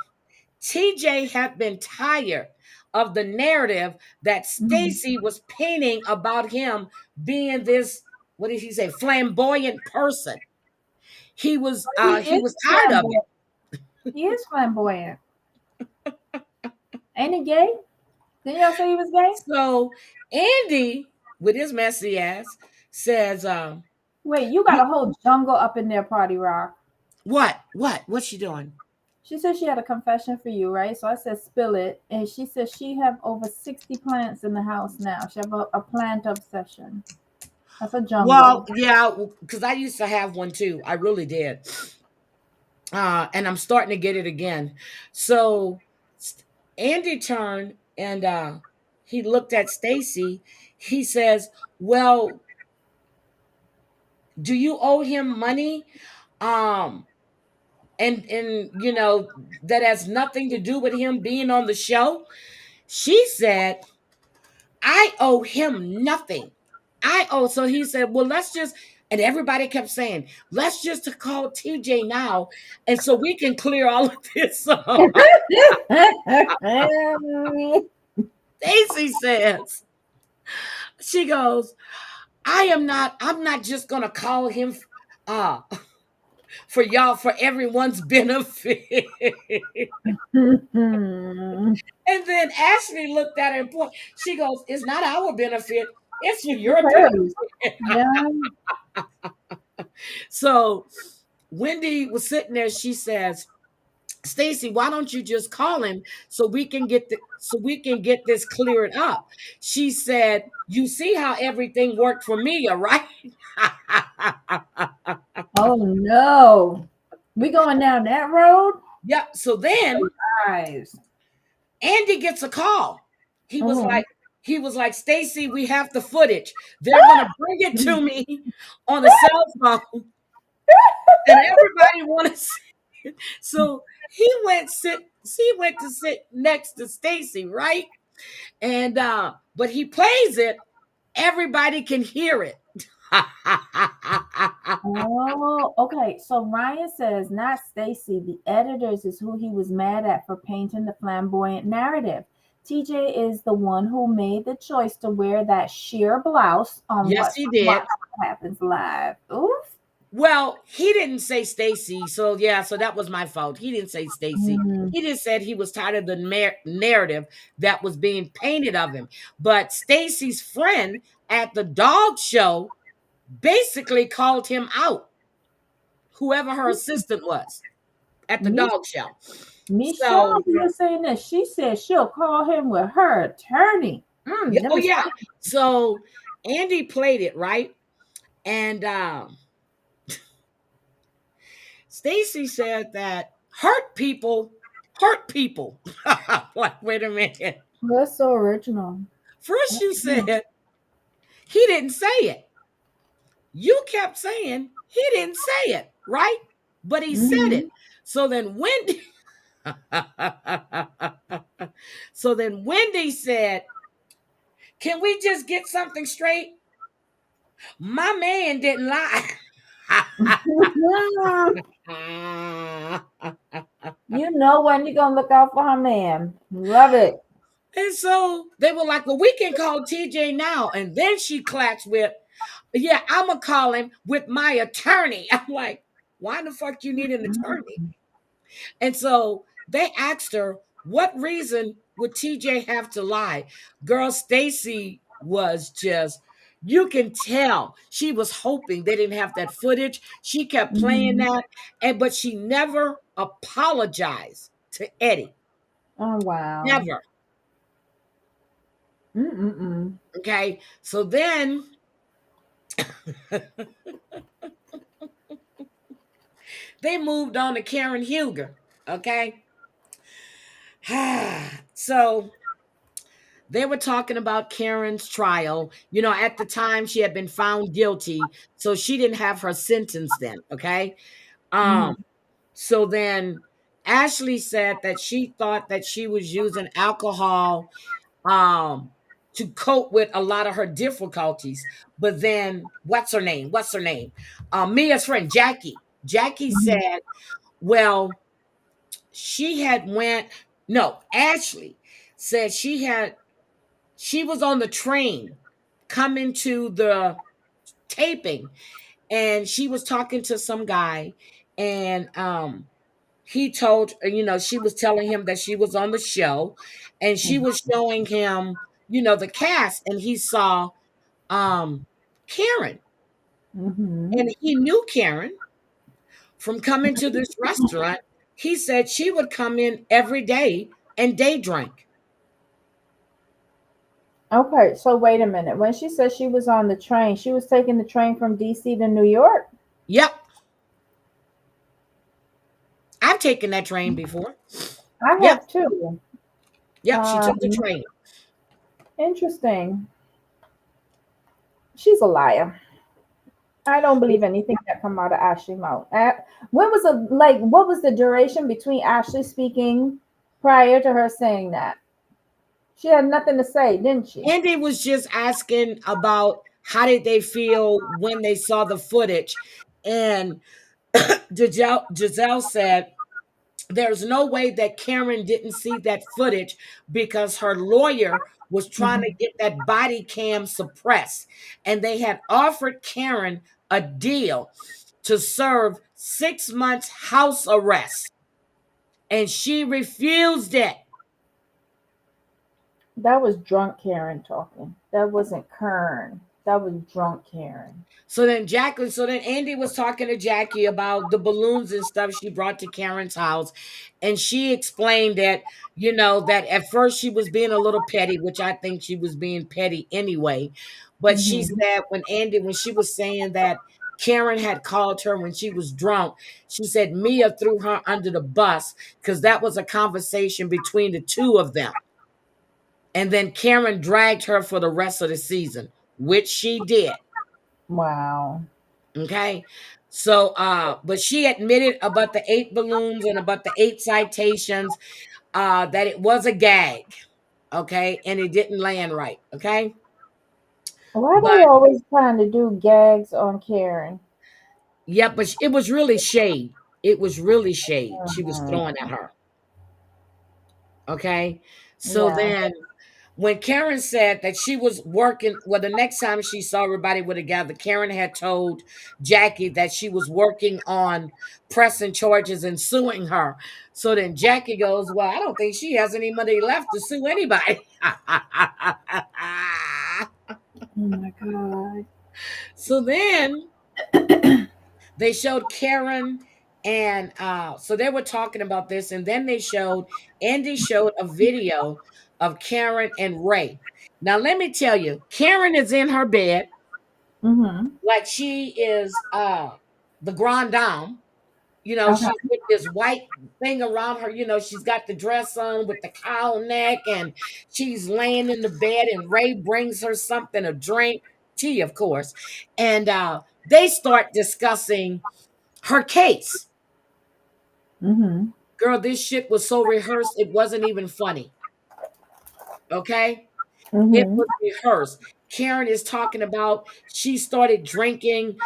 TJ had been tired of the narrative that Mhm. Stacy was painting about him being this, what did he say, flamboyant person. He He is was tired of it. flamboyant. He is flamboyant. Ain't he gay? Didn't y'all say he was gay? So Andy, with his messy ass, says, Wait, you got "You a whole jungle up in there, Party Rock. what? What's she doing?" She said she had a confession for you, right? So I said spill it, and she said she have over 60 plants in the house now. She have a plant obsession. That's a Well, jungle. yeah, because I used to have one too. I really did. And I'm starting to get it again. So Andy turned and he looked at Stacy. He says, "Well, do you owe him money?" Um, and that has nothing to do with him being on the show. She said, I owe him nothing. So he said, well, let's just, and everybody kept saying, let's just call TJ now, and so we can clear all of this up. Stacy says, she goes, I'm not just gonna call him uh for y'all for everyone's benefit. And then Ashley looked at her and pointed, she goes, it's not our benefit, it's for your benefit. Yeah. So Wendy was sitting there, she says, Stacy, why don't you just call him so we can get this cleared up? She said, you see how everything worked for me, all right? Oh no. We going down that road? Yep. So then Guys. Andy gets a call. He was Mhm. like, Stacy, we have the footage. They're gonna bring it to me on a cell phone, and everybody wanted to see it. So he went to sit next to Stacy, right? And but he plays it, everybody can hear it. Oh, okay. So Ryan says, not Stacy. The editors is who he was mad at for painting the flamboyant narrative. TJ is the one who made the choice to wear that sheer blouse on Yes, What he did. Happens Live. Oof. Well, he didn't say Stacy, so yeah, so that was my fault. He didn't say Stacy. Mm, He just said he was tired of the narrative that was being painted of him. But Stacy's friend at the dog show basically called him out, whoever her assistant was at the Michelle dog show. So, was saying that she said she'll call him with her attorney. yeah, Let oh me yeah. So Andy played it, right? And Stacy said that hurt people. Like, wait a minute. That's so original. First you said he didn't say it. You kept saying he didn't say it, right? But he said Mhm. it. So then Wendy So then Wendy said, "Can we just get something straight? My man didn't lie." You know when you're gonna look out for her man. Love it. And so they were like, well, we can call TJ now. And then she claps with, yeah, I'm going to call him with my attorney. I'm like, why the fuck you need an attorney? And so they asked her, what reason would TJ have to lie? Girl, Stacy was just, you can tell she was hoping they didn't have that footage. She kept playing Mhm. that, but she never apologized to Eddie. Oh wow. Never. Mm-mm-mm. Okay. So then they moved on to Karen Huger. Okay. So they were talking about Karen's trial. You know, at the time she had been found guilty, so she didn't have her sentence then. Okay. Um, Mhm. so then Ashley said that she thought that she was using alcohol to cope with a lot of her difficulties. But then what's her name? Mia's friend Jackie. Jackie Mhm. said, well, she had went no, Ashley said she was on the train coming to the taping, and she was talking to some guy, and he told, she was telling him that she was on the show, and she was showing him, the cast, and he saw um Karen, Mhm. and he knew Karen from coming to this restaurant. He said she would come in every day and day drink. Okay, so wait a minute. When she said she was on the train, she was taking the train from DC to New York? Yep, I've taken that train before. I Yep, have too. yep, she took the Um, train. Interesting. She's a liar. I don't believe anything that come out of Ashley mouth. When was the what was the duration between Ashley speaking prior to her saying that? She had nothing to say, didn't she? Andy was just asking about How did they feel when they saw the footage? And Giselle said, there's no way that Karen didn't see that footage because her lawyer was trying to Mhm. get that body cam suppressed. And they had offered Karen a deal to serve 6 months house arrest. And she refused it. That was drunk Karen talking. That wasn't Kern. That was drunk Karen. So then Andy was talking to Jackie about the balloons and stuff she brought to Karen's house. And she explained that, that at first she was being a little petty, which I think she was being petty anyway. But she Mhm. said when she was saying that Karen had called her when she was drunk, she said Mia threw her under the bus because that was a conversation between the two of them. And then Karen dragged her for the rest of the season, which she did. Wow. Okay. So but she admitted about the 8 balloons and about the 8 citations, that it was a gag. Okay, and it didn't land right. Okay. Why they But always trying to do gags on Karen? yeah, but it was really shade. It was really shade she was throwing at Mhm. her. Okay. So Yeah. then when Karen said that she was working, well, the next time she saw everybody were together, Karen had told Jackie that she was working on pressing charges and suing her. So then Jackie goes, well, I don't think she has any money left to sue anybody. Oh my god. So then they showed Karen, and so they were talking about this, and then Andy showed a video of Karen and Ray. Now let me tell you, Karen is in her bed Mhm. like she is the grand dame. Okay. She's with this white thing around her. She's got the dress on with the cowl neck, and she's laying in the bed, and Ray brings her something, a drink, tea, of course. And they start discussing her case. Mhm. Girl, this shit was so rehearsed, it wasn't even funny. Okay? It Mhm. was rehearsed. Karen is talking about she started drinking,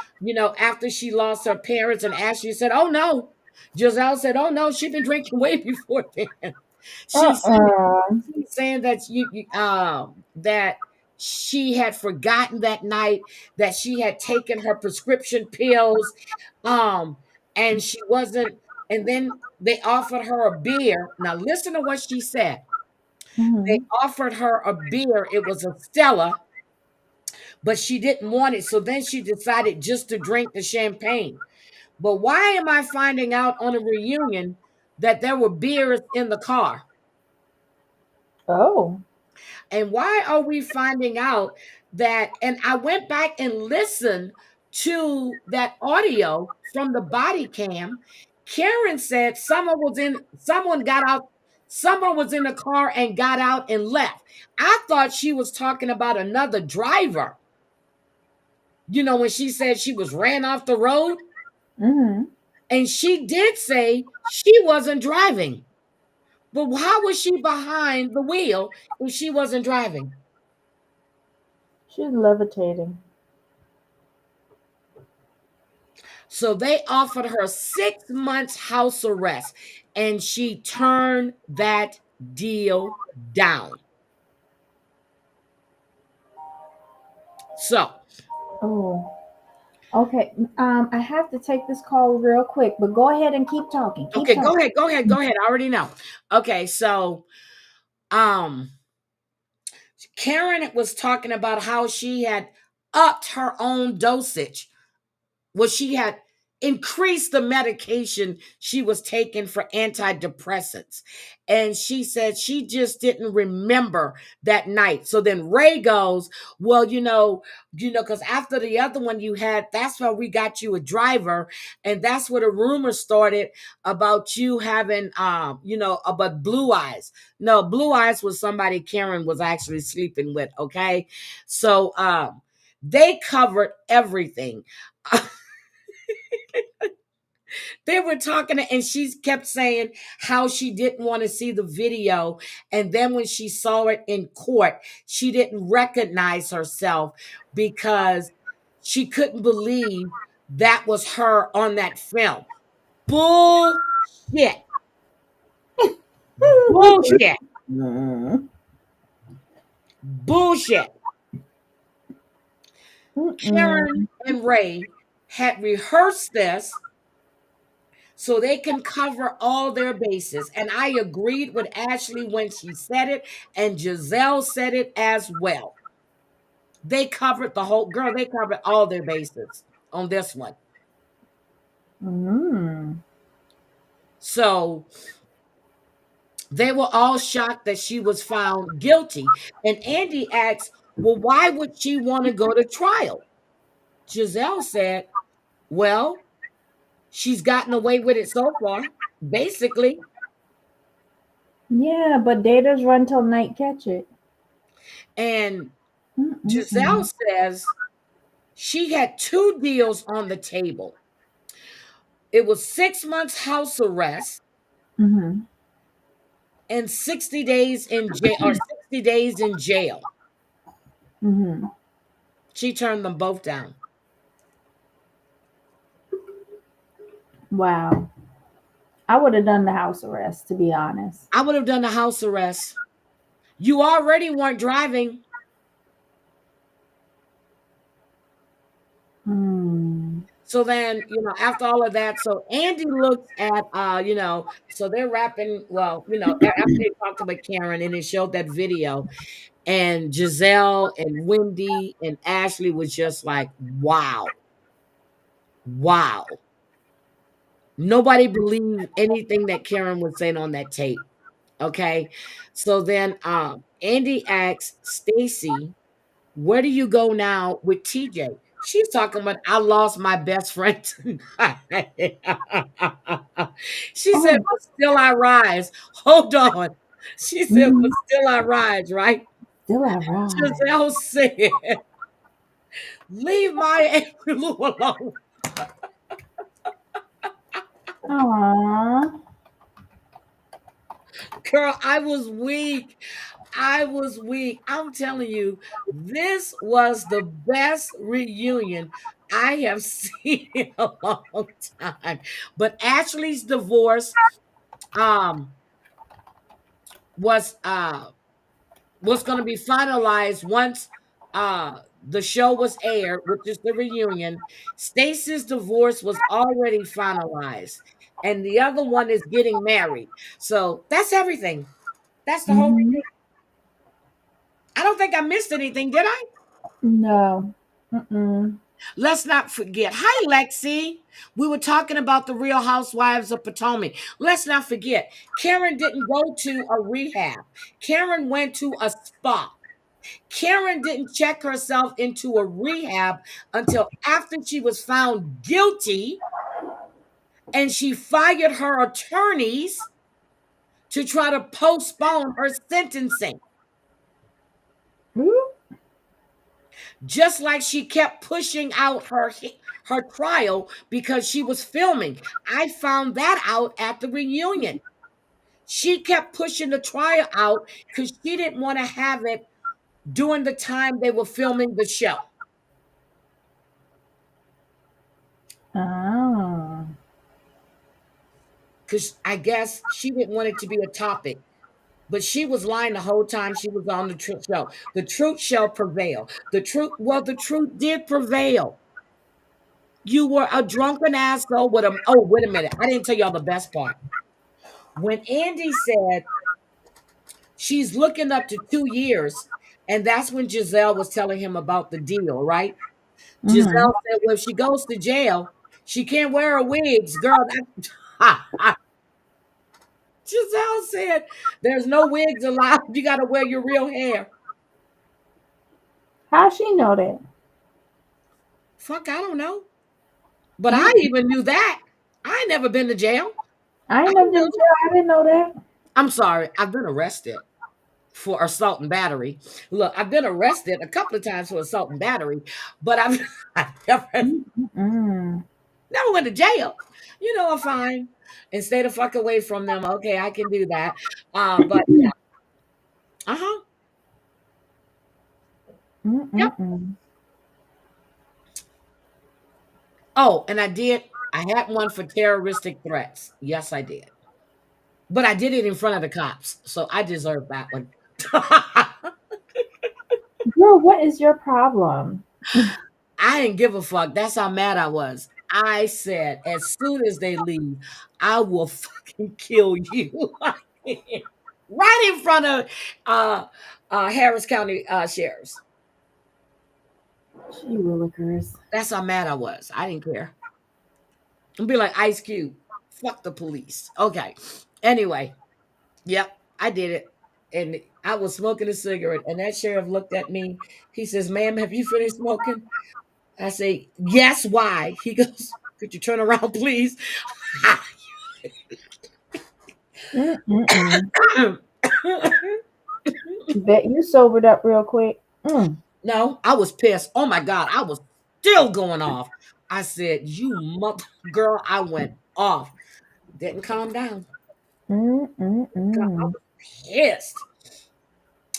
after she lost her parents, and Ashley said, oh no. Giselle said, oh no, she'd been drinking way before then. She said Uh-uh. she's saying that that she had forgotten that night that she had taken her prescription pills, um, and she wasn't. And then they offered her a beer. Now listen to what she said. They Mhm. offered her a beer. It was a Stella, but she didn't want it. So then she decided just to drink the champagne. But why am I finding out on a reunion that there were beers in the car? Oh. And why are we finding out that? And I went back and listened to that audio from the body cam. Karen said someone got out, someone was in the car and got out and left. I thought she was talking about another driver. When she said she was ran off the road, Mhm. and she did say she wasn't driving. But how was she behind the wheel if she wasn't driving? She's levitating. So they offered her 6 months house arrest, and she turned that deal down. So, Oh. Okay. I have to take this call real quick, but go ahead and keep talking. Keep okay, go talking. ahead, go ahead, go ahead. I already know. Okay, so um Karen was talking about how she had upped her own dosage. Well, she had increased the medication she was taking for antidepressants. And she said she just didn't remember that night. So then Ray goes, well, because after the other one you had, that's why we got you a driver. And that's where the rumor started about you having, about Blue Eyes. No, Blue Eyes was somebody Karen was actually sleeping with. Okay. So, they covered everything. They were talking, and she kept saying how she didn't want to see the video. And then when she saw it in court, she didn't recognize herself because she couldn't believe that was her on that film. Bullshit. Bullshit. Mm. Bullshit. Mm-mm. Karen and Ray had rehearsed this so they can cover all their bases. And I agreed with Ashley when she said it, and Giselle said it as well. They covered the whole girl, they covered all their bases on this one. Mm. So they were all shocked that she was found guilty. And Andy asked, well, why would she want to go to trial? Giselle said, well, she's gotten away with it so far, basically. Yeah, but daters run till night catch it. And Giselle Mm-mm-mm. says she had two deals on the table. It was 6 months house arrest Mhm. and 60 days in jail, or 60 days in jail. Mhm. She turned them both down. Wow. I would have done the house arrest, to be honest. I would have done the house arrest. You already weren't driving. Hmm. So then, after all of that, so Andy looks at, so they're rapping. Well, after they talked about Karen and it showed that video, and Giselle and Wendy and Ashley was just like, wow, wow. Nobody believed anything that Karen was saying on that tape. Okay. So then Andy asks Stacy, where do you go now with TJ? She's talking about, I lost my best friend tonight. She said, Oh. but still I rise. Hold on. She said, but Mhm. still I rise, right? Still I ride. Giselle said, leave my Lou alone. Aww. Girl, I was weak. I was weak. I'm telling you, this was the best reunion I have seen in a long time. But Ashley's divorce um was uh was going to be finalized once the show was aired, which is the reunion. Stacy's divorce was already finalized, and the other one is getting married. So that's everything. That's the whole. Mhm. I don't think I missed anything, did I? No. Mm-mm. Let's not forget. Hi, Lexi. We were talking about the Real Housewives of Potomac. Let's not forget. Karen didn't go to a rehab. Karen went to a spa. Karen didn't check herself into a rehab until after she was found guilty, and she fired her attorneys to try to postpone her sentencing. Ooh. Just like she kept pushing out her trial because she was filming. I found that out at the reunion. She kept pushing the trial out because she didn't want to have it during the time they were filming the show. Oh. Because I guess she didn't want it to be a topic. But she was lying the whole time she was on the truth show. The truth shall prevail. The truth did prevail. You were a drunken asshole with a. Oh, wait a minute. I didn't tell y'all the best part. When Andy said she's looking up to 2 years, and that's when Giselle was telling him about the deal, right? Mhm. Giselle said, well, if she goes to jail, she can't wear her wigs. Girl, that, Giselle said, there's no wigs allowed. You got to wear your real hair. How she know that? Fuck, I don't know. But I Mm. even knew that. I ain't never been to jail. I I ain't never been knew. to jail. I didn't know that. I'm sorry. I've been arrested for assault and battery. Look, I've been arrested a couple of times for assault and battery, but I've, I've never. Mm-mm. Never went to jail. I'm fine. And stay the fuck away from them. Okay, I can do that. But yeah. Uh-huh. Yep. Mm-mm-mm. Oh, and I had one for terroristic threats. Yes, I did. But I did it in front of the cops. So I deserve that one. Girl, what is your problem? I didn't give a fuck. That's how mad I was. I said, as soon as they leave, I will fucking kill you. Right in front of uh, Harris County sheriffs. Gee willikers. That's how mad I was. I didn't care. And be like Ice Cube. Fuck the police. Okay. Anyway, yep, I did it. And I was smoking a cigarette, and that sheriff looked at me. He says, "Ma'am, have you finished smoking?" I say, "Yes, why?" He goes, "Could you turn around, please?" Mm-mm-mm. Bet you sobered up real quick. Mm. No, I was pissed. Oh my God, I was still going off. I said, "You mother girl," I went off. Didn't calm down. God, I Mm-mm-mm. was pissed.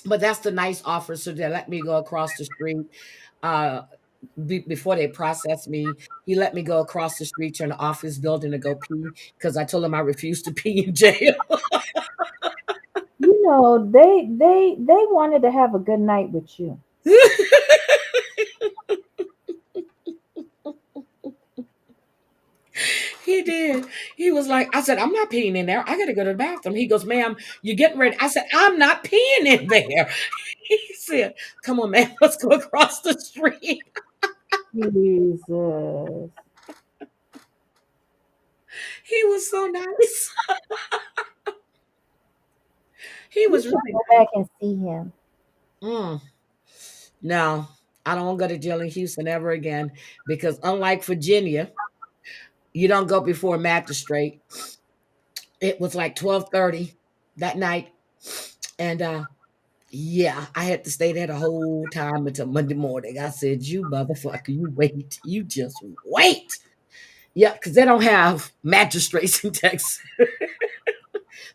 But that's the nice officer that let me go across the street. Uh, Before they processed me, he let me go across the street to an office building to go pee because I told him I refused to pee in jail. You know, they wanted to have a good night with you. He did. He was like, I said, "I'm not peeing in there. I got to go to the bathroom." He goes, "Ma'am, you're getting ready." I said, "I'm not peeing in there." He said, "Come on, man, let's go across the street." Jesus. He was so nice. He You was should really go nice. back and see him. Mm. No, I don't want to go to jail in Houston ever again because unlike Virginia, you don't go before a magistrate. It was like 12:30 that night. And yeah, I had to stay there the whole time until Monday morning. I said, "You motherfucker, you wait. You just wait." Yeah, because they don't have magistrates in Texas.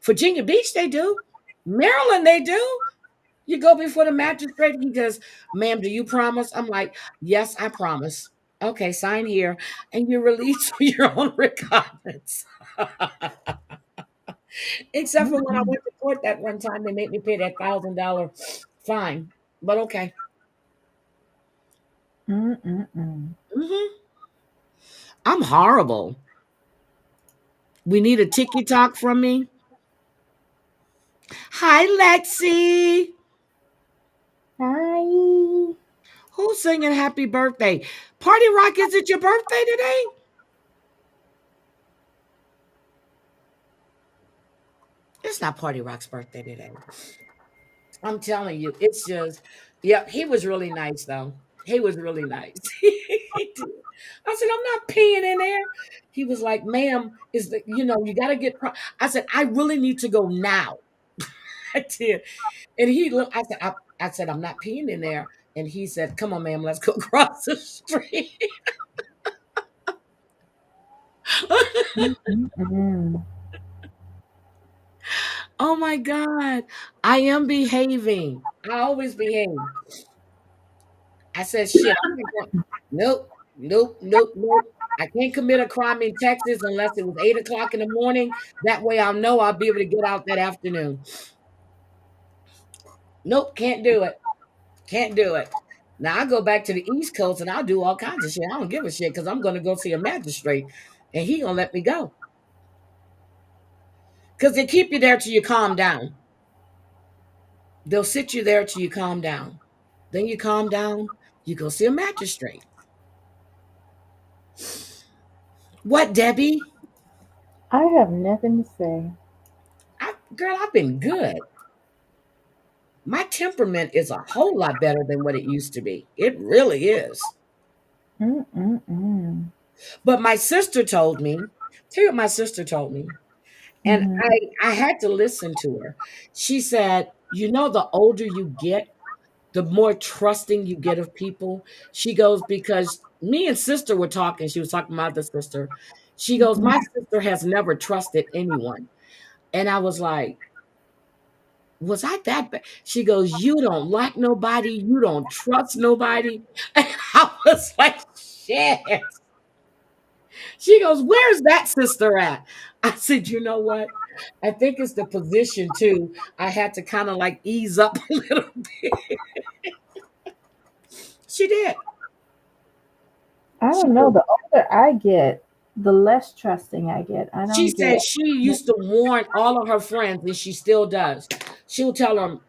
Virginia Beach, they do. Maryland, they do. You go before the magistrate. He goes, "Ma'am, do you promise?" I'm like, "Yes, I promise." Okay, sign here. And you're released for your own recognizance. Except for when I Mm-mm. went to court that one time, they made me pay that $1,000 fine. But okay. Mm-mm-mm. Hmm. I'm horrible. We need a tiki talk from me. Hi, Lexi. Hi. Who's singing happy birthday? Party Rock, is it your birthday today? It's not Party Rock's birthday today. I'm telling you, it's just, yeah, he was really nice though. He was really nice. He did. I said, "I'm not peeing in there." He was like, "Ma'am, you got to get." I said, "I really need to go now." I did. And he looked, I said, "I'm not peeing in there." And he said, "Come on, ma'am, let's go across the street." Mm-mm. Oh my God. I am behaving. I always behave. I said, "Shit, I'm not going." Nope, nope, nope, nope. I can't commit a crime in Texas unless it was 8 o'clock in the morning. That way I'll know I'll be able to get out that afternoon. Nope, can't do it. Can't do it. Now I go back to the East Coast and I'll do all kinds of shit. I don't give a shit because I'm going to go see a magistrate and he going to let me go. Because they keep you there till you calm down. They'll sit you there till you calm down. Then you calm down, you go see a magistrate. What, Debbie? I have nothing to say. Girl, I've been good. My temperament is a whole lot better than what it used to be. It really is. Mm-mm-mm. But my sister told me, tell you what my sister told me, and Mm-hmm. I had to listen to her. She said, the older you get, the more trusting you get of people. She goes, because Me and sister were talking. She was talking about the sister. She goes, Mhm. my sister has never trusted anyone. And I was like, was I that bad? She goes, you don't like nobody. You don't trust nobody. And I was like, shit. She goes, where's that sister at? I said, you know what? I think it's the position too. I had to kind of like ease up a little bit. She did. I She don't know. did. The older I get, the less trusting I get. I She don't get. said she used to warn all of her friends, and she still does. She'll tell them,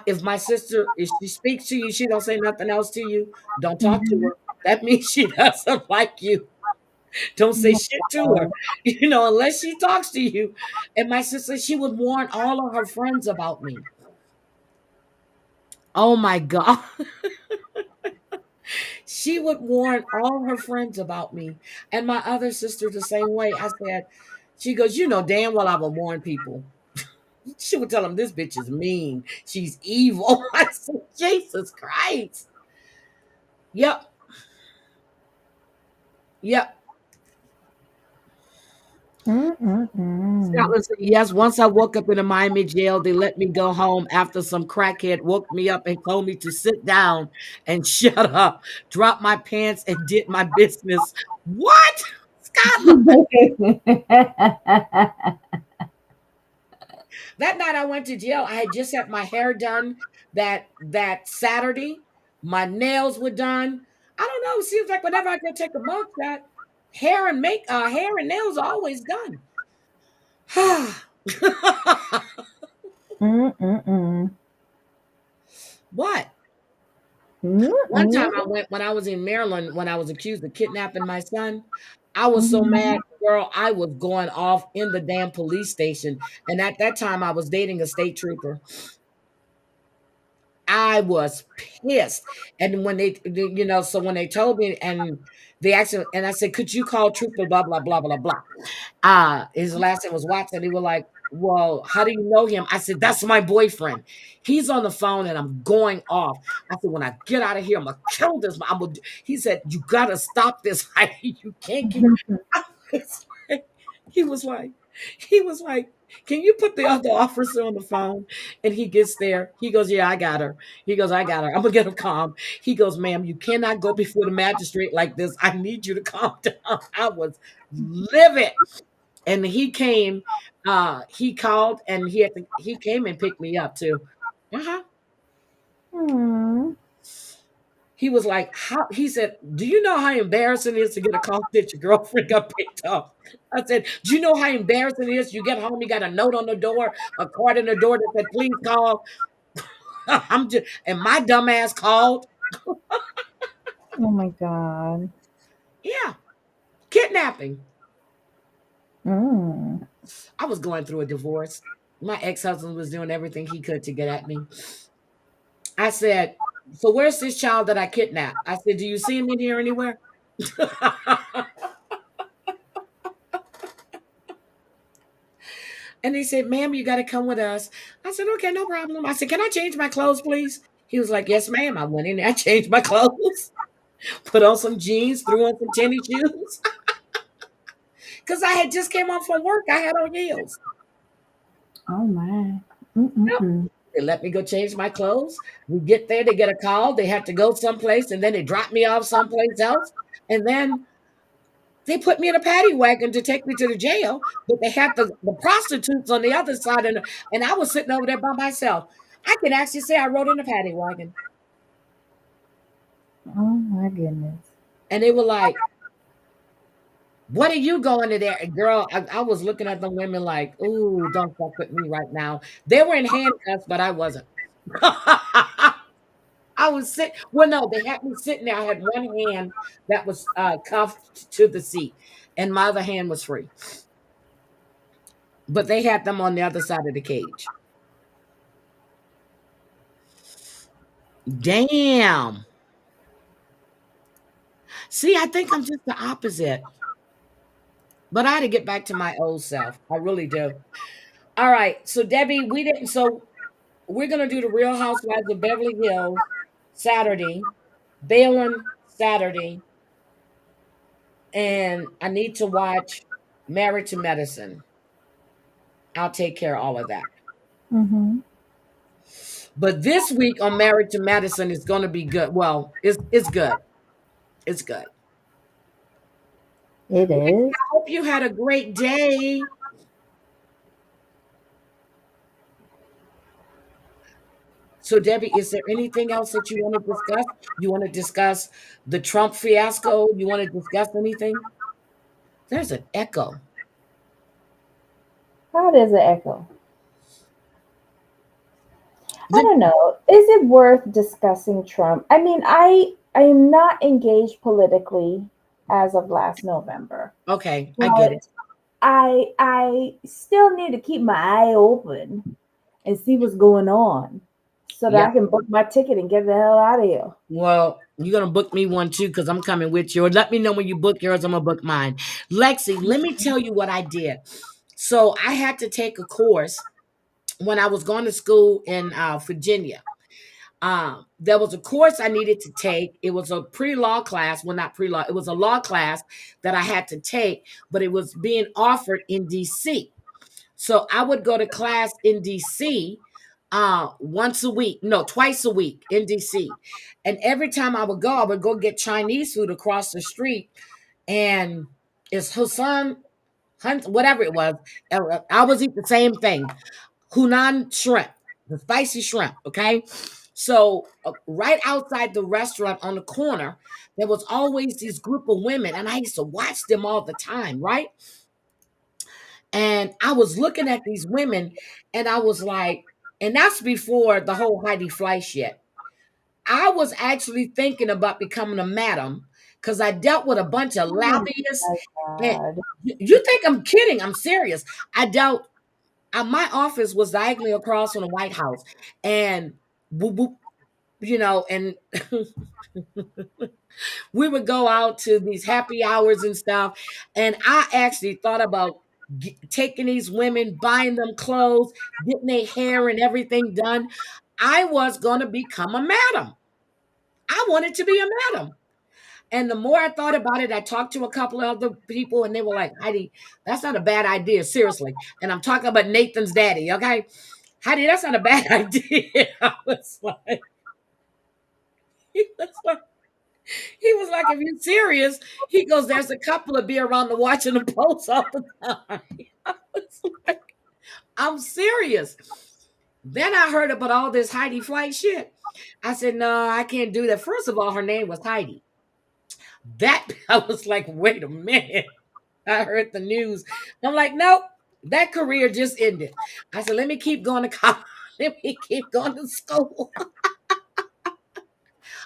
if my sister, if she speaks to you, she don't say nothing else to you, don't talk to Mhm. her. That means she doesn't like you. Don't say shit to her, unless she talks to you. And my sister, she would warn all of her friends about me. Oh my God. She would warn all her friends about me. And my other sister the same way. I said, she goes, you know damn well I would warn people. She would tell them this bitch is mean. She's evil. I said, Jesus Christ. Yep. Yep. Mm-mm-mm. Scotland said, yes, once I woke up in a Miami jail, they let me go home after some crackhead woke me up and told me to sit down and shut up, drop my pants and did my business. What? Scotland. That night I went to jail. I had just had my hair done that Saturday. My nails were done. I don't know. It seems like whenever I go take a mug shot, hair and nails are always done. Mm-mm-mm. What? One time Mm-mm. I went when I was in Maryland when I was accused of kidnapping my son. I was so mad, Mhm. girl. I was going off in the damn police station. And at that time, I was dating a state trooper. I was pissed. And when so when they told me and they actually, and I said, could you call trooper, blah, blah, blah, blah, blah. His last name was Watson. He was like, well, how do you know him? I said, that's my boyfriend. He's on the phone and I'm going off. I said, when I get out of here, I'm gonna kill this. He said, you gotta stop this. You can't keep. It's like- he was like, he was like, can you put the other officer on the phone? And he gets there. He goes, yeah, I got her. He goes, I got her. I'm gonna get him calm. He goes, ma'am, you cannot go before the magistrate like this. I need you to calm down. I was livid. And he called and he came and picked me up too. Uh-huh. Mm. He was like, how he said, do you know how embarrassing it is to get a call that your girlfriend got picked up? I said, do you know how embarrassing it is? You get home, you got a note on the door, a card in the door that said, please call. And my dumb ass called. Oh my God. Yeah, kidnapping. Mm. I was going through a divorce. My ex-husband was doing everything he could to get at me. I said, so where's this child that I kidnapped? I said, do you see him in here anywhere? And he said, ma'am, you got to come with us. I said, okay, no problem. I said, can I change my clothes, please? He was like, yes, ma'am. I went in there, I changed my clothes, put on some jeans, threw on some tennis shoes. Because I had just came home from work. I had on heels. Oh my. Yep. Mm-mm-mm. They let me go change my clothes. We get there, they get a call. They have to go someplace, and then they drop me off someplace else. And then they put me in a paddy wagon to take me to the jail, but they had the prostitutes on the other side, and I was sitting over there by myself. I can actually say I rode in a paddy wagon. Oh my goodness. And they were like, what are you going to there? And girl, I was looking at the women like, ooh, don't fuck with me right now. They were in handcuffs, but I wasn't. I was sitting, well, no, they had me sitting there. I had one hand that was cuffed to the seat, and my other hand was free. But they had them on the other side of the cage. Damn. See, I think I'm just the opposite. But I had to get back to my old self. I really do. All right. So Debbie, we're gonna do the Real Housewives of Beverly Hills Saturday, Balin Saturday, and I need to watch Married to Medicine. I'll take care of all of that. Mm-hmm. But this week on Married to Medicine is going to be good. Well, it's good. It's good. It I is. hope you had a great day. So, Debbie, is there anything else that you want to discuss? You want to discuss the Trump fiasco? You want to discuss anything? There's an echo. How does it echo? I Let- don't know. Is it worth discussing Trump? I mean, I am not engaged politically as of last November, Okay, I get it. but I still need to keep my eye open and see what's going on so that Yeah. I can book my ticket and get the hell out of here. Well, you're gonna book me one too, because I'm coming with you. Or let me know when you book yours. I'm gonna book mine. Lexi, let me tell you what I did. So I had to take a course when I was going to school in Virginia. There was a course I needed to take. It was a pre-law class. Well, not pre-law. It was a law class that I had to take, but it was being offered in DC. So I would go to class in DC once a week, no, twice a week in DC. And every time I would go get Chinese food across the street. And it's Hassan Hunt, whatever it was. I always eat the same thing. Hunan shrimp, the spicy shrimp. Okay. So right outside the restaurant on the corner, there was always this group of women, and I used to watch them all the time, right? And I was looking at these women, and I was like, and that's before the whole Heidi Fleiss yet. I was actually thinking about becoming a madam because I dealt with a bunch of Oh lobbyists. my And God. you think I'm kidding? I'm serious. I dealt. My office was diagonally across from the White House, and whoop, whoop, and we would go out to these happy hours and stuff. And I actually thought about taking these women, buying them clothes, getting their hair and everything done. I was going to become a madam. I wanted to be a madam. And the more I thought about it, I talked to a couple of other people, and they were like, Heidi, that's not a bad idea, seriously. And I'm talking about Nathan's daddy, okay? Heidi, that's not a bad idea. I was like, he was like, He was like, if you're serious, he goes, there's a couple of be around the watching the post all the time. I was like, I'm serious. Then I heard about all this Heidi Flight shit. I said, no, I can't do that. First of all, her name was Heidi. That I was like, wait a minute. I heard the news. I'm like, nope, that career just ended. I said, let me keep going to college. Let me keep going to school.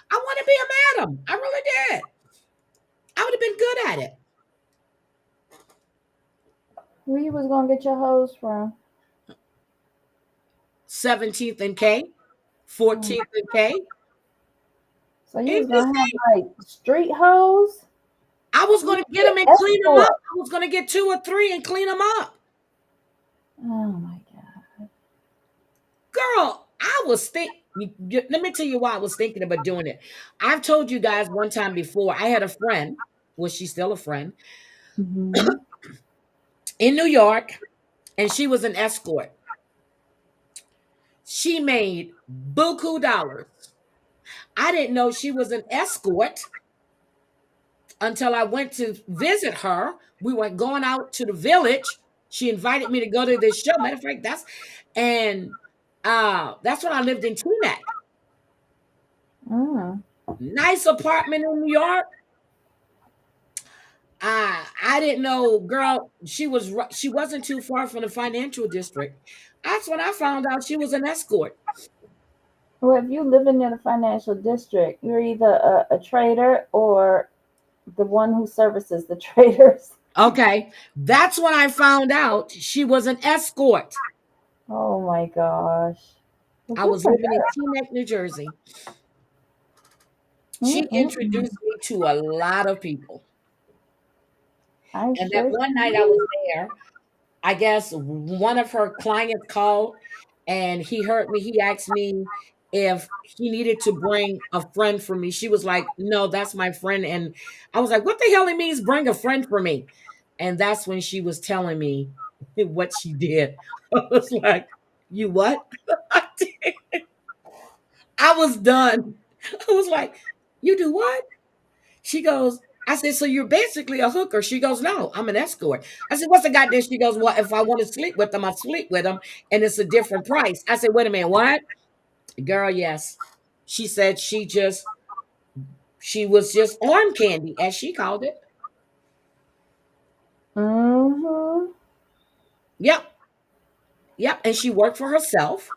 I want to be a madam. I really did. I would have been good at it. Where you was gonna get your hose from? 17th and K, Mm. 14th and K. So you In was the gonna have like street hose? I was You going to get be them and an clean them up. escort. I was going to get two or three and clean them up. Oh my God. Girl, I was let me tell you why I was thinking about doing it. I've told you guys one time before, I had a friend, well, she's still a friend, Mm-hmm. in New York, and she was an escort. She made buku dollars. I didn't know she was an escort until I went to visit her. We were going out to the village. She invited me to go to this show. Matter of fact, and that's when I lived in Teaneck. Mm. Nice apartment in New York. I didn't know, girl. She wasn't too far from the financial district. That's when I found out she was an escort. Well, if you live in the financial district, you're either a trader or the one who services the traders. Okay, that's when I found out she was an escort. Oh my gosh. Well, I good was for living in her. Teaneck, New Jersey. She Mm-mm-mm. introduced me to a lot of people. I'm And that sure one she night I was did. there, I guess one of her clients called and he heard me. He asked me if he needed to bring a friend for me. She was like, no, that's my friend. And I was like, what the hell it means bring a friend for me? And that's when she was telling me what she did. I was like, you what? I was done. I was like, you do what? She goes, I said, so you're basically a hooker. She goes, no, I'm an escort. I said, what's the goddamn? She goes, well, if I want to sleep with them, I sleep with them, and it's a different price. I said, wait a minute, what? Girl, yes. She said she was just arm candy, as she called it. Mm-hmm. Yep, yep. And she worked for herself.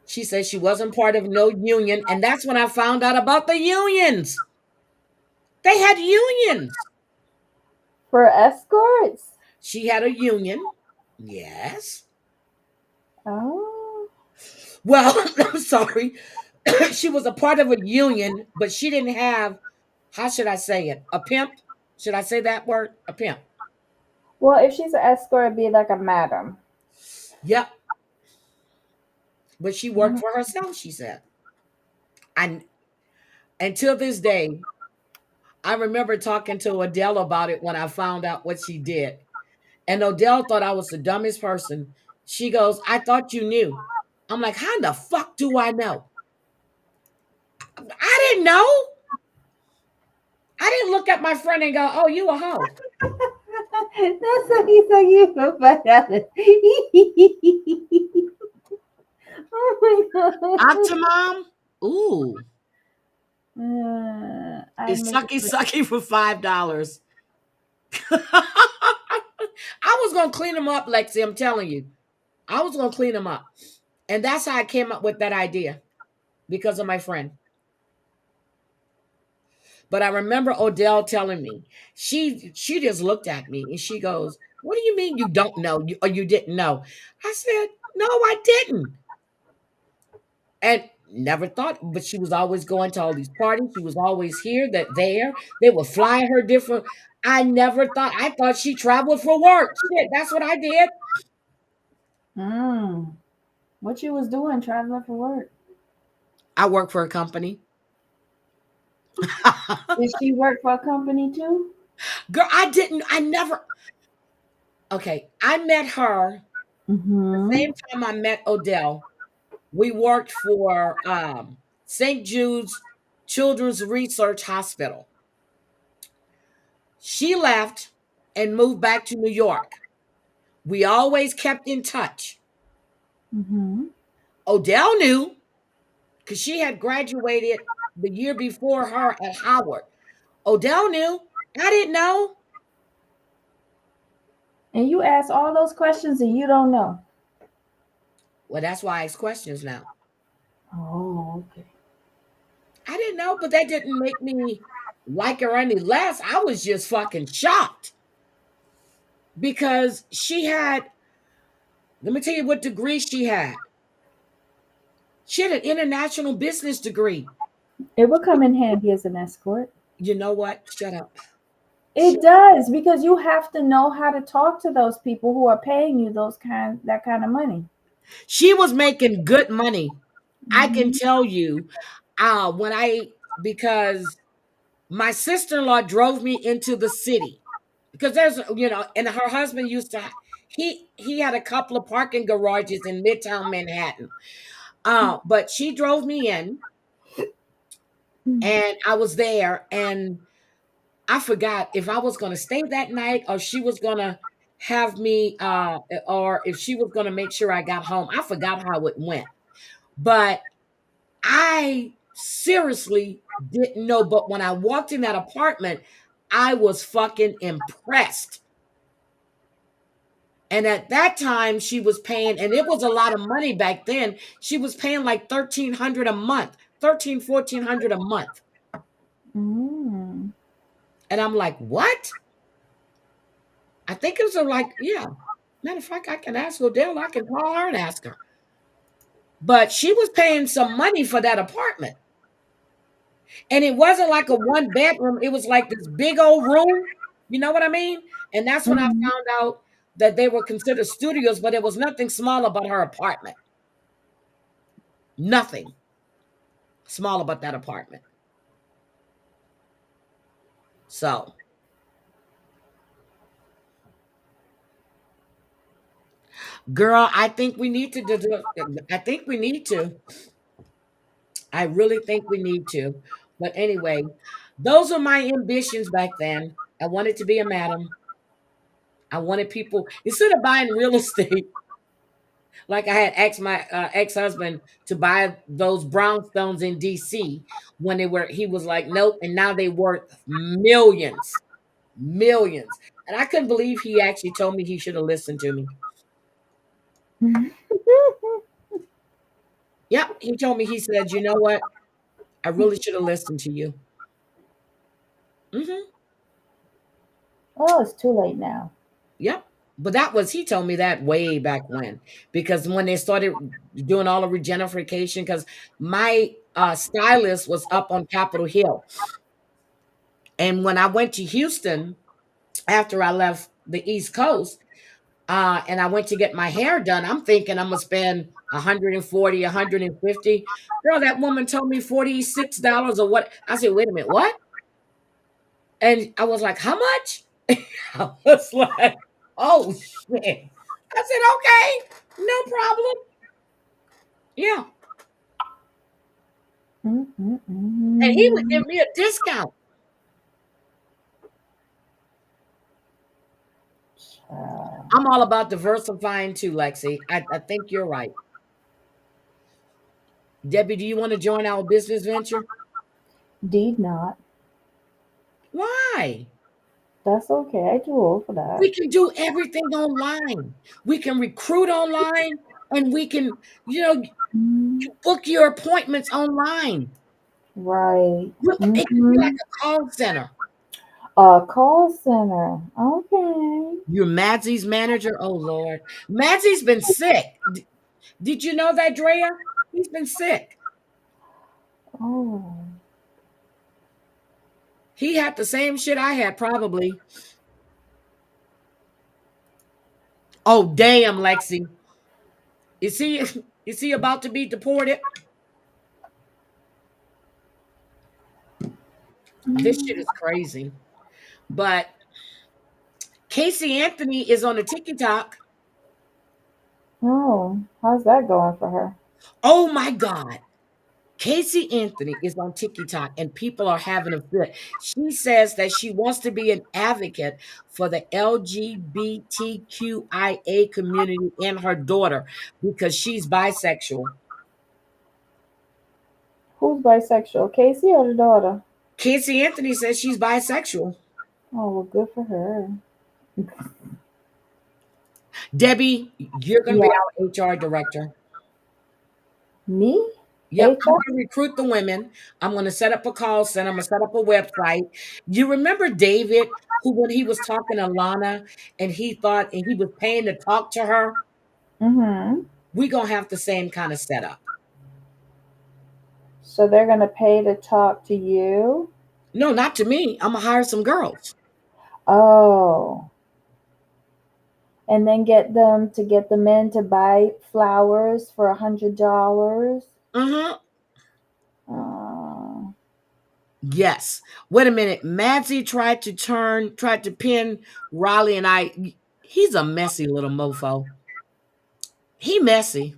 She said she wasn't part of no union, and that's when I found out about the unions. They had unions. For escorts? She had a union. Yes. Oh. Well, I'm sorry. She was a part of a union, but she didn't have, how should I say it? A pimp? Should I say that word? A pimp. Well, if she's an escort, it'd be like a madam. Yep. But she worked for herself, she said. And until this day, I remember talking to Odell about it when I found out what she did. And Odell thought I was the dumbest person. She goes, I thought you knew. I'm like, how the fuck do I know? I didn't know. I didn't look at my friend and go, oh, you a hoe. That's what he said you for $5. Oh my god. Octomom? Ooh. I It's miss sucky sucky for $5. I was gonna clean them up, Lexi. I'm telling you. I was gonna clean them up. And that's how I came up with that idea. Because of my friend. But I remember Odell telling me, she just looked at me and she goes, what do you mean you don't know or you didn't know? I said, no, I didn't. And never thought, but she was always going to all these parties. She was always here, that there. They would fly her different. I never thought, I thought she traveled for work. Shit, that's what I did. What you was doing traveling for work? I work for a company. Did she work for a company too? Girl, I never. Okay, I met her the Mm-hmm. same time I met Odell. We worked for St. Jude's Children's Research Hospital. She left and moved back to New York. We always kept in touch. Mm-hmm. Odell knew because she had graduated the year before her at Howard. Odell knew. I didn't know. And you ask all those questions and you don't know. Well, that's why I ask questions now. Oh, okay. I didn't know, but that didn't make me like her any less. I was just fucking shocked because she had, let me tell you what degree she had. She had an international business degree. It would come in handy as an escort. You know what? Shut up. It does because you have to know how to talk to those people who are paying you that kind of money. She was making good money. I can Mm-hmm. tell you, when I because my sister-in-law drove me into the city because there's and her husband used to he had a couple of parking garages in Midtown Manhattan. But she drove me in and I was there and I forgot if I was going to stay that night or she was going to have me or if she was going to make sure I got home. I forgot how it went. But I seriously didn't know. But when I walked in that apartment, I was fucking impressed. And at that time, she was paying, and it was a lot of money back then. She was paying like 1,300 a month, 1,400 a month. Mm. And I'm like, what? I think it was like, yeah. Matter of fact, I can ask Odell. I can call her and ask her. But she was paying some money for that apartment. And it wasn't like a one bedroom. It was like this big old room. You know what I mean? And that's when I Mm-hmm. found out that they were considered studios, but there was nothing small about her apartment. Nothing. Small about that apartment. So, girl, I think we need to do. I think we need to. I really think we need to. But anyway, those are my ambitions back then. I wanted to be a madam. I wanted people instead of buying real estate, like I had asked my ex-husband to buy those brownstones in DC when they were. He was like, nope, and now they worth millions, millions. And I couldn't believe he actually told me he should have listened to me. Yep, he told me. He said, you know what? I really should have listened to you. Hmm. Oh, it's too late now. Yep. But that was he told me that way back when because when they started doing all the regenerification because my stylist was up on Capitol Hill and when I went to Houston after I left the East Coast and I went to get my hair done, I'm thinking I'm gonna spend 140, 150. Girl, that woman told me $46 or what. I said, wait a minute, what? And I was like, how much? I was like, oh shit. I said, okay, no problem. Yeah. And he would Mm-mm-mm. give me a discount. I'm all about diversifying too, Lexi. I think you're right. Debbie, do you want to join our business venture? Deed not. Why? That's okay. I too old for that. We can do everything online. We can recruit online and we can, you know, Mm, you book your appointments online. right. It could be like Mm-hmm. a call center. A call center. Okay. You're Madzie's manager. Oh Lord. Madzie's been sick. Did you know that, Drea? He's been sick. Oh. He had the same shit I had, probably. Oh, damn, Lexi. Is he is he about to be deported? This shit Mm. is crazy. But Casey Anthony is on the TikTok. Oh. How's that going for her? Oh my God. Casey Anthony is on TikTok and people are having a fit. She says that she wants to be an advocate for the LGBTQIA community and her daughter because she's bisexual. Who's bisexual? Casey or the daughter? Casey Anthony says she's bisexual. Oh, well, good for her. Debbie, you're going to be Yeah. our HR director. Me? Yep, I'm HR? going to recruit the women. I'm going to set up a call center. I'm going to set up a website. You remember David, who when he was talking to Lana and he thought and he was paying to talk to her? Mm-hmm. We're going to have the same kind of setup. So they're going to pay to talk to you? No, not to me. I'm going to hire some girls. Oh. And then get the men to buy flowers for $100. Uh-huh. Uh, Yes. Wait a minute. Madsy tried to pin Raleigh and I. He's a messy little mofo. He messy.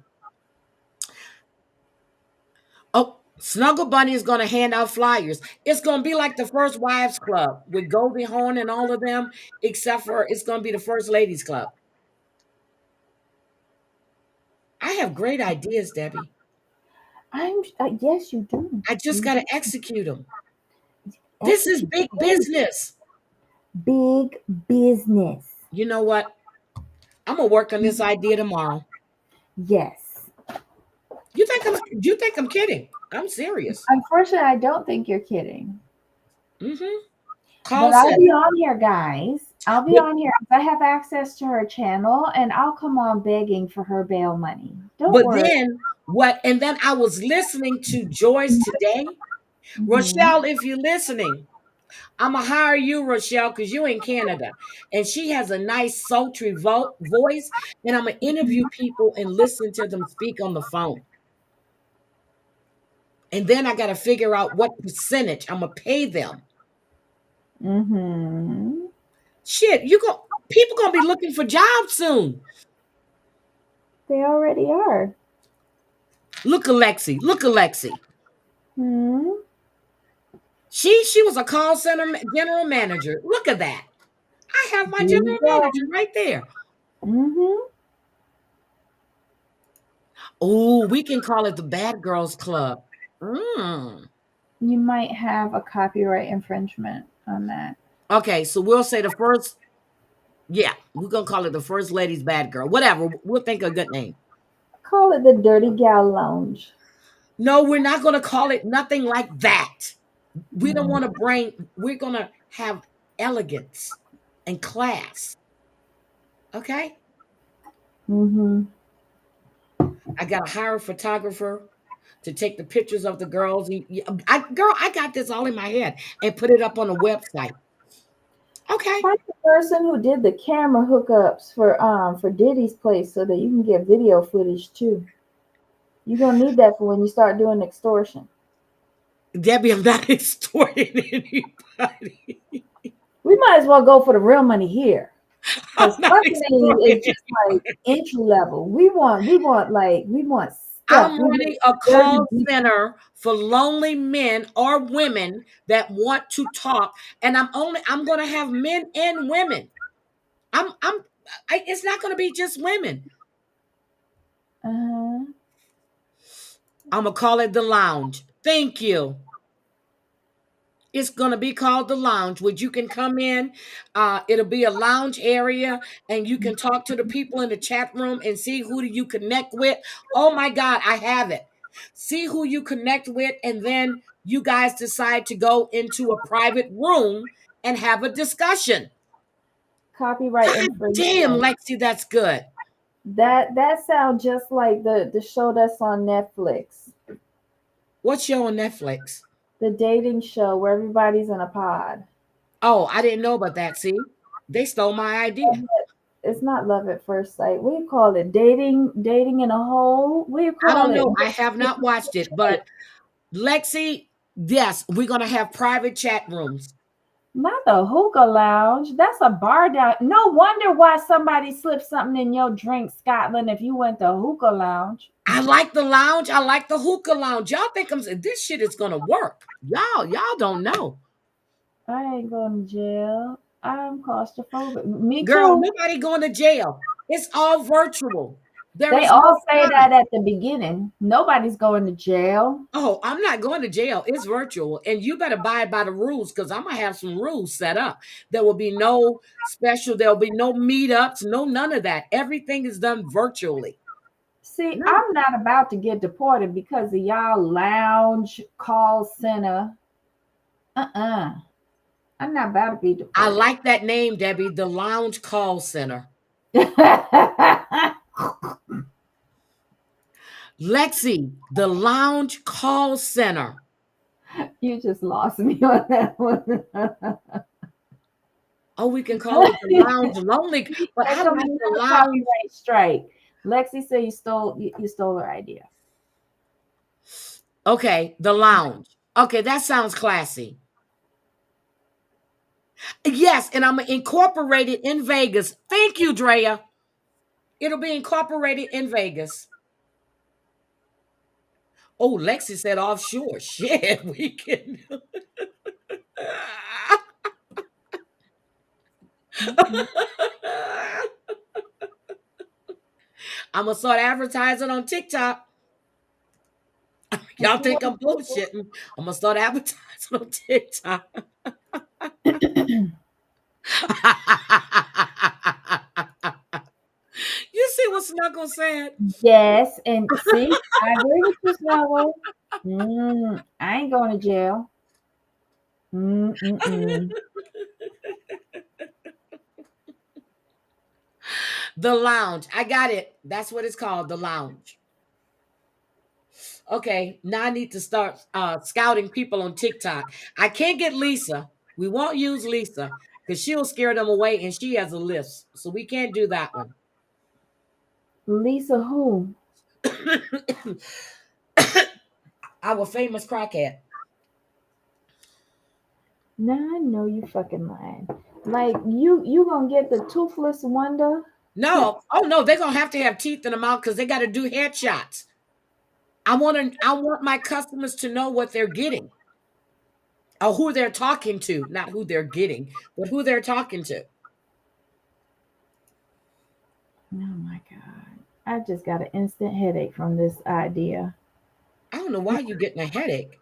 Oh, Snuggle Bunny is going to hand out flyers. It's going to be like the First Wives Club with Goldie Hawn and all of them, except for it's going to be the First Ladies Club. I have great ideas, Debbie. yes, you do. I just You got do to execute them. This is execute big the business. big business. You know what? I'm going to work on this idea tomorrow. Yes. You think I'm kidding? I'm serious. Unfortunately, I don't think you're kidding. Mm-hmm. Call But I'll be center. on here, guys. I'll be But, on here. I have access to her channel, and I'll come on begging for her bail money. Don't but worry. then what? And then I was listening to Joyce today. Mhm. Rochelle, if you're listening, I'm gonna hire you, Rochelle, because you in Canada, and she has a nice sultry voice, and I'm gonna interview people and listen to them speak on the phone. And then I got to figure out what percentage I'm going to pay them. Mm-hmm. Shit, people going to be looking for jobs soon. They already are. Look, Alexi. Look, Alexi. Hmm. She was a call center general manager. Look at that. I have my There you general go. manager right there. Mm-hmm. Oh, we can call it the Bad Girls Club. Mm. You might have a copyright infringement on that. Okay, so we'll say the first. Yeah, we're gonna call it the First Lady's Bad Girl. Whatever. We'll think of a good name. Call it the Dirty Gal Lounge. No, we're not gonna call it nothing like that. We don't Mm-hmm. want to bring. We're gonna have elegance and class. Okay. Mm-hmm. I gotta hire a photographer to take the pictures of the girls. I got this all in my head and put it up on a website. Okay. Find the person who did the camera hookups for Diddy's place so that you can get video footage too. You're gonna need that for when you start doing extortion. Debbie, I'm not extorting anybody. We might as well go for the real money here. I'm Because not hustling is extorting. just like entry level. We want stuff. I'm We running want a dirty call deep. center for lonely men or women that want to talk, and I'm going to have men and women. I'm it's not going to be just women. Uh-huh. I'm going to call it the lounge. Thank you. It's going to be called the lounge, which you can come in. It'll be a lounge area, and you can talk to the people in the chat room and see who do you connect with. Oh my God, I have it. See who you connect with, and then you guys decide to go into a private room and have a discussion. Copyright God damn, infringement. Lexi, that's good. That sounds just like the show that's on Netflix. What's show on Netflix? The dating show where everybody's in a pod. Oh, I didn't know about that. See, they stole my idea. It's not love at first sight. What do you call it? Dating in a hole? What do you I call don't it? know. I have not watched it, but Lexi, yes, we're gonna have private chat rooms. Not the hookah lounge. That's a bar down. No wonder why somebody slipped something in your drink, Scotland, if you went to hookah lounge. I like the lounge. I like the hookah lounge. Y'all think this shit is gonna work? Y'all don't know, I ain't going to jail. I'm claustrophobic. Me girl. too. Nobody going to jail. It's all virtual. There They is no all say crime. that at the beginning. Nobody's going to jail. Oh, I'm not going to jail. It's virtual, and you better abide by the rules because I'm gonna have some rules set up. There will be no special. There will be no meetups. No, none of that. Everything is done virtually. See, No. I'm not about to get deported because of y'all lounge call center. Uh-uh. I'm not about to be I deported. like that name, Debbie. The Lounge Call Center. Lexi, the Lounge Call Center. You just lost me on that one. Oh, we can call it the Lounge Lonely, but I That's gonna like be the another Lounge. copyright strike. Lexi said you stole her idea. Okay, the Lounge. Okay, that sounds classy. Yes, and I'm gonna incorporate it in Vegas. Thank you, Drea. It'll be incorporated in Vegas. Oh, Lexi said offshore. Shit, we can. Mm-mm. I'm gonna start advertising on TikTok. Y'all think I'm bullshitting? I'm gonna start advertising on TikTok. You see what Snuggle said? Yes, and see, I agree with you, Snuggle. I ain't going to jail. Mm-mm-mm. The Lounge. I got it. That's what it's called. The Lounge. Okay, now I need to start scouting people on TikTok. I can't get Lisa. We won't use Lisa because she'll scare them away and she has a list. So we can't do that one. Lisa who? Our famous crackhead. Now I know you fucking lying. Like you gonna get the toothless wonder to No, oh no, they're gonna have to have teeth in the mouth because they got to do headshots. I want my customers to know what they're getting or who they're talking to, not who they're getting, but who they're talking to. oh my god. I just got an instant headache from this idea. I don't know why you're getting a headache.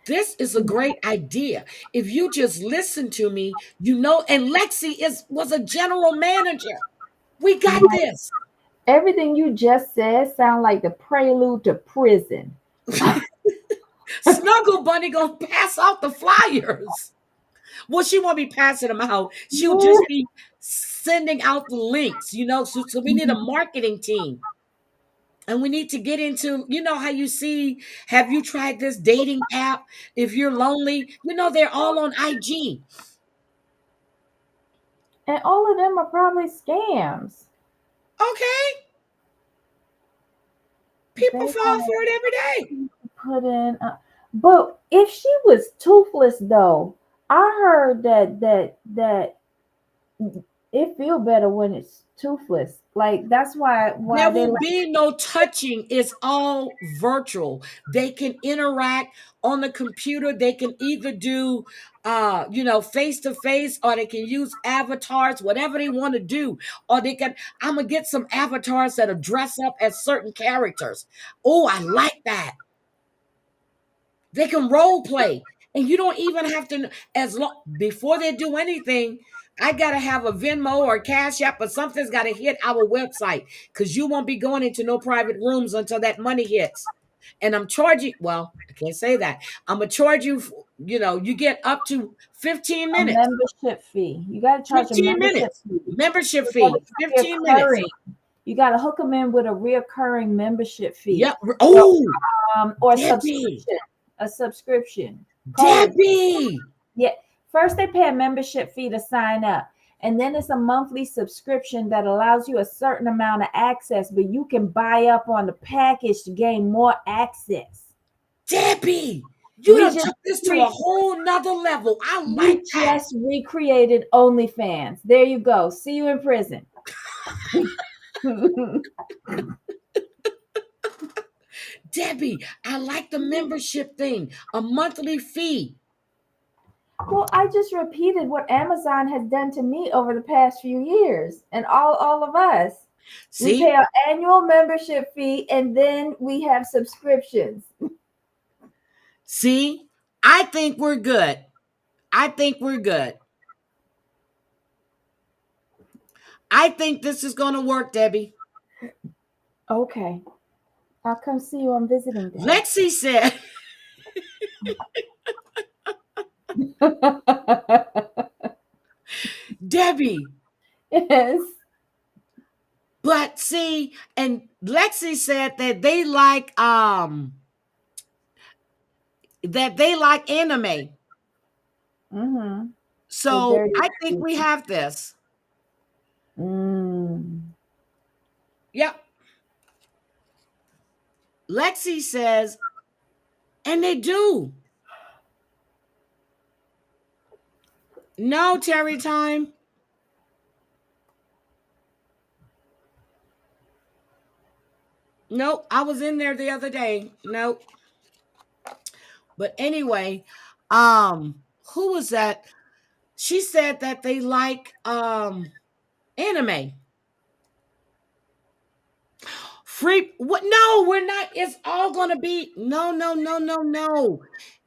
This is a great idea. If you just listen to me, and Lexi was a general manager. We got Like, this. everything you just said sound like the prelude to prison. Snuggle Bunny gonna pass out the flyers. Well, she won't be passing them out. She'll just be sending out the links, So we need a marketing team. And we need to get into, how you see, have you tried this dating app? If you're lonely, they're all on IG. And all of them are probably scams. Okay. People They fall want for it every day. to put in. But if she was toothless, though, I heard that it feel better when it's toothless. Like that's why There they will like. be no touching. It's all virtual. They can interact on the computer. They can either do face to face, or they can use avatars, whatever they want to do. Or I'm gonna get some avatars that'll dress up as certain characters. Oh, I like that. They can role play. And you don't even have to, as long before they do anything, I gotta have a Venmo or Cash App or something's gotta hit our website, because you won't be going into no private rooms until that money hits. And I'm charging, well, I can't say that. I'm gonna charge you, you get up to 15 A minutes. membership fee. You got to charge a 15 membership minutes. fee Membership for the fee. 15 minutes. reoccurring. You got to hook them in with a reoccurring membership fee. Yep. So, Oh, or Debbie. subscription. A subscription. Call it. Debbie. Yeah. First, they pay a membership fee to sign up. And then it's a monthly subscription that allows you a certain amount of access, but you can buy up on the package to gain more access. Debbie, you We done just took this to a whole nother level. I like we that. just recreated OnlyFans. There you go. See you in prison. Debbie, I like the membership thing, a monthly fee. Well, I just repeated what Amazon has done to me over the past few years, and all of us. We pay See? our annual membership fee, and then we have subscriptions. See? I think we're good. I think we're good. I think this is going to work, Debbie. Okay, I'll come see you on visiting day. Lexi said, Debbie, Yes. but see, and Lexi said that they like anime. Mm-hmm. The So dirty. I think we have this. Mm. Yep. Lexi says, and they do. No, Terry time. Nope. I was in there the other day. Nope. But anyway, who was that? She said that they like anime. Free what no, we're not. It's all gonna be no, no, no, no, no.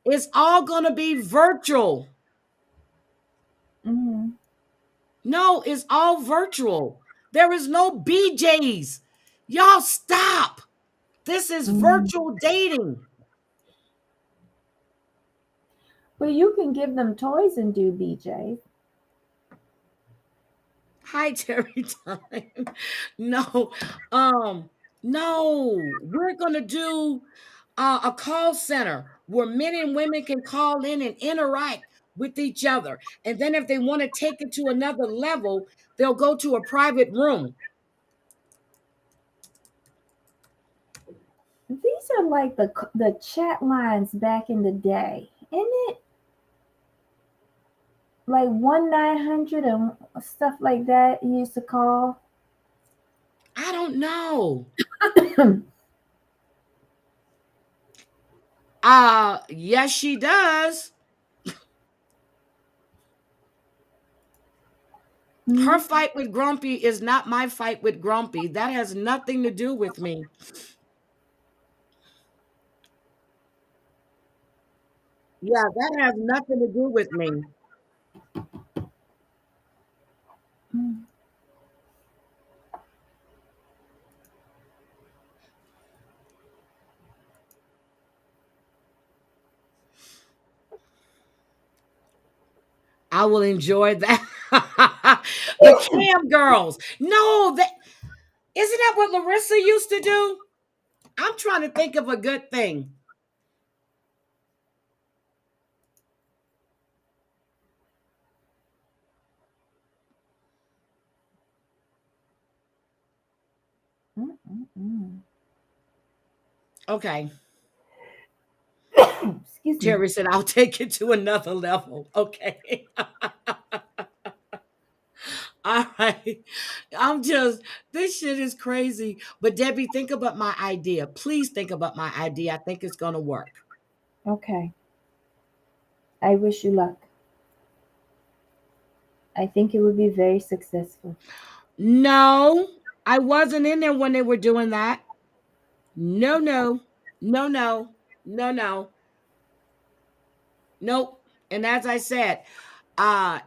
It's all gonna be virtual. Mm-hmm. No, it's all virtual. There is no BJs. Y'all stop. This is Mm-hmm. virtual dating. But you can give them toys and do BJ. Hi, Terry time. No, um, no, we're gonna do a call center where men and women can call in and interact with each other. And then if they want to take it to another level, they'll go to a private room. These are like the chat lines back in the day, isn't it? Like 1-900 and stuff like that you used to call. I don't know. Yes, she does. Her Mhm. fight with Grumpy is not my fight with Grumpy. That has nothing to do with me. Yeah, that has nothing to do with me. I will enjoy that. The cam girls. No, that isn't that what Larissa used to do? I'm trying to think of a good thing. Mm-mm-mm. Okay. Excuse me. Terry said, I'll take it to another level. Okay. All right. This shit is crazy. But Debbie, think about my idea. Please think about my idea. I think it's going to work. Okay. I wish you luck. I think it would be very successful. No, I wasn't in there when they were doing that. No, no, no, no, no, no, nope. And as I said,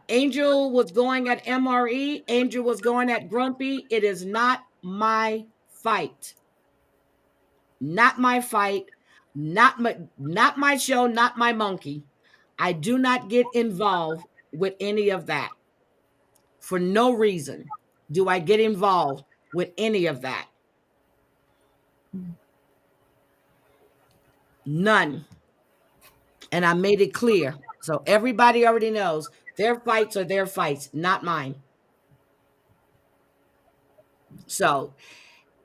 Angel was going at MRE, Angel was going at Grumpy. It is not my fight. Not my fight. Not my show, not my monkey. I do not get involved with any of that. For no reason do I get involved with any of that. None. And I made it clear. So everybody already knows their fights are their fights, not mine. So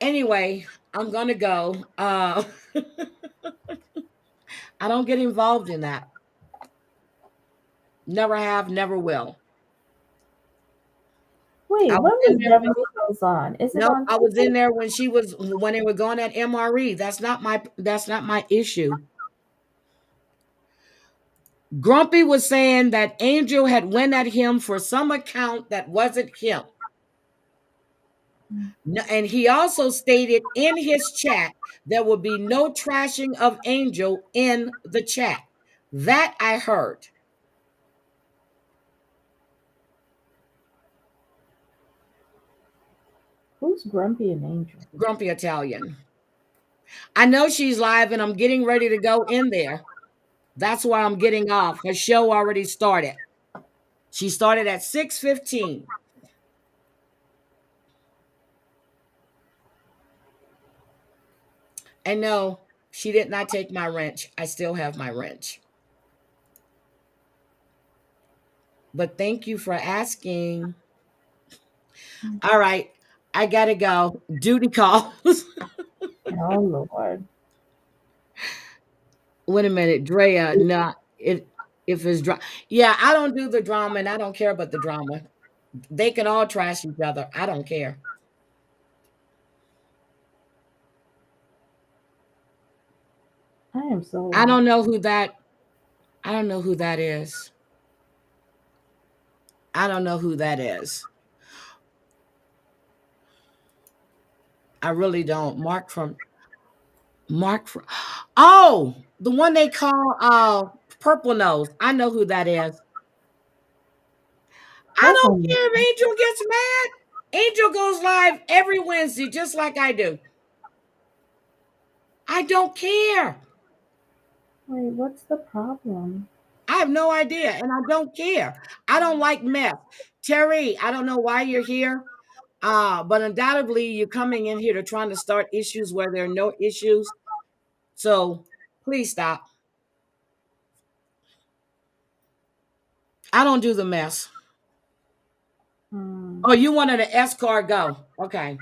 anyway, I'm gonna go. I don't get involved in that. Never have, never will. Wait, I when was in was there when Beverly Hills on? Is it nope, on I was in TV? there when they were going at MRE. That's not my issue. Grumpy was saying that Angel had went at him for some account that wasn't him. And he also stated in his chat there will be no trashing of Angel in the chat. That I heard. Who's Grumpy and Angel? Grumpy Italian. I know she's live and I'm getting ready to go in there. That's why I'm getting off. Her show already started. She started at 6:15. And no, she did not take my wrench. I still have my wrench. But thank you for asking. All right. I gotta go. Duty calls. Oh Lord. Wait a minute, Drea. Nah, it if it's drama. Yeah, I don't do the drama and I don't care about the drama. They can all trash each other. I don't care. I am so I don't lost. know who that I don't know who that is. I don't know who that is. I really don't. Mark from Oh, the one they call Purple Nose. I know who that is. I Purple don't Moon. care if Angel gets mad. Angel goes live every Wednesday, just like I do. I don't care. Wait, what's the problem? I have no idea, and I don't care. I don't like mess. Terry, I don't know why you're here, but undoubtedly you're coming in here to trying to start issues where there are no issues. So please stop. I don't do the mess. Hmm. Oh, you wanted an escort go. Okay.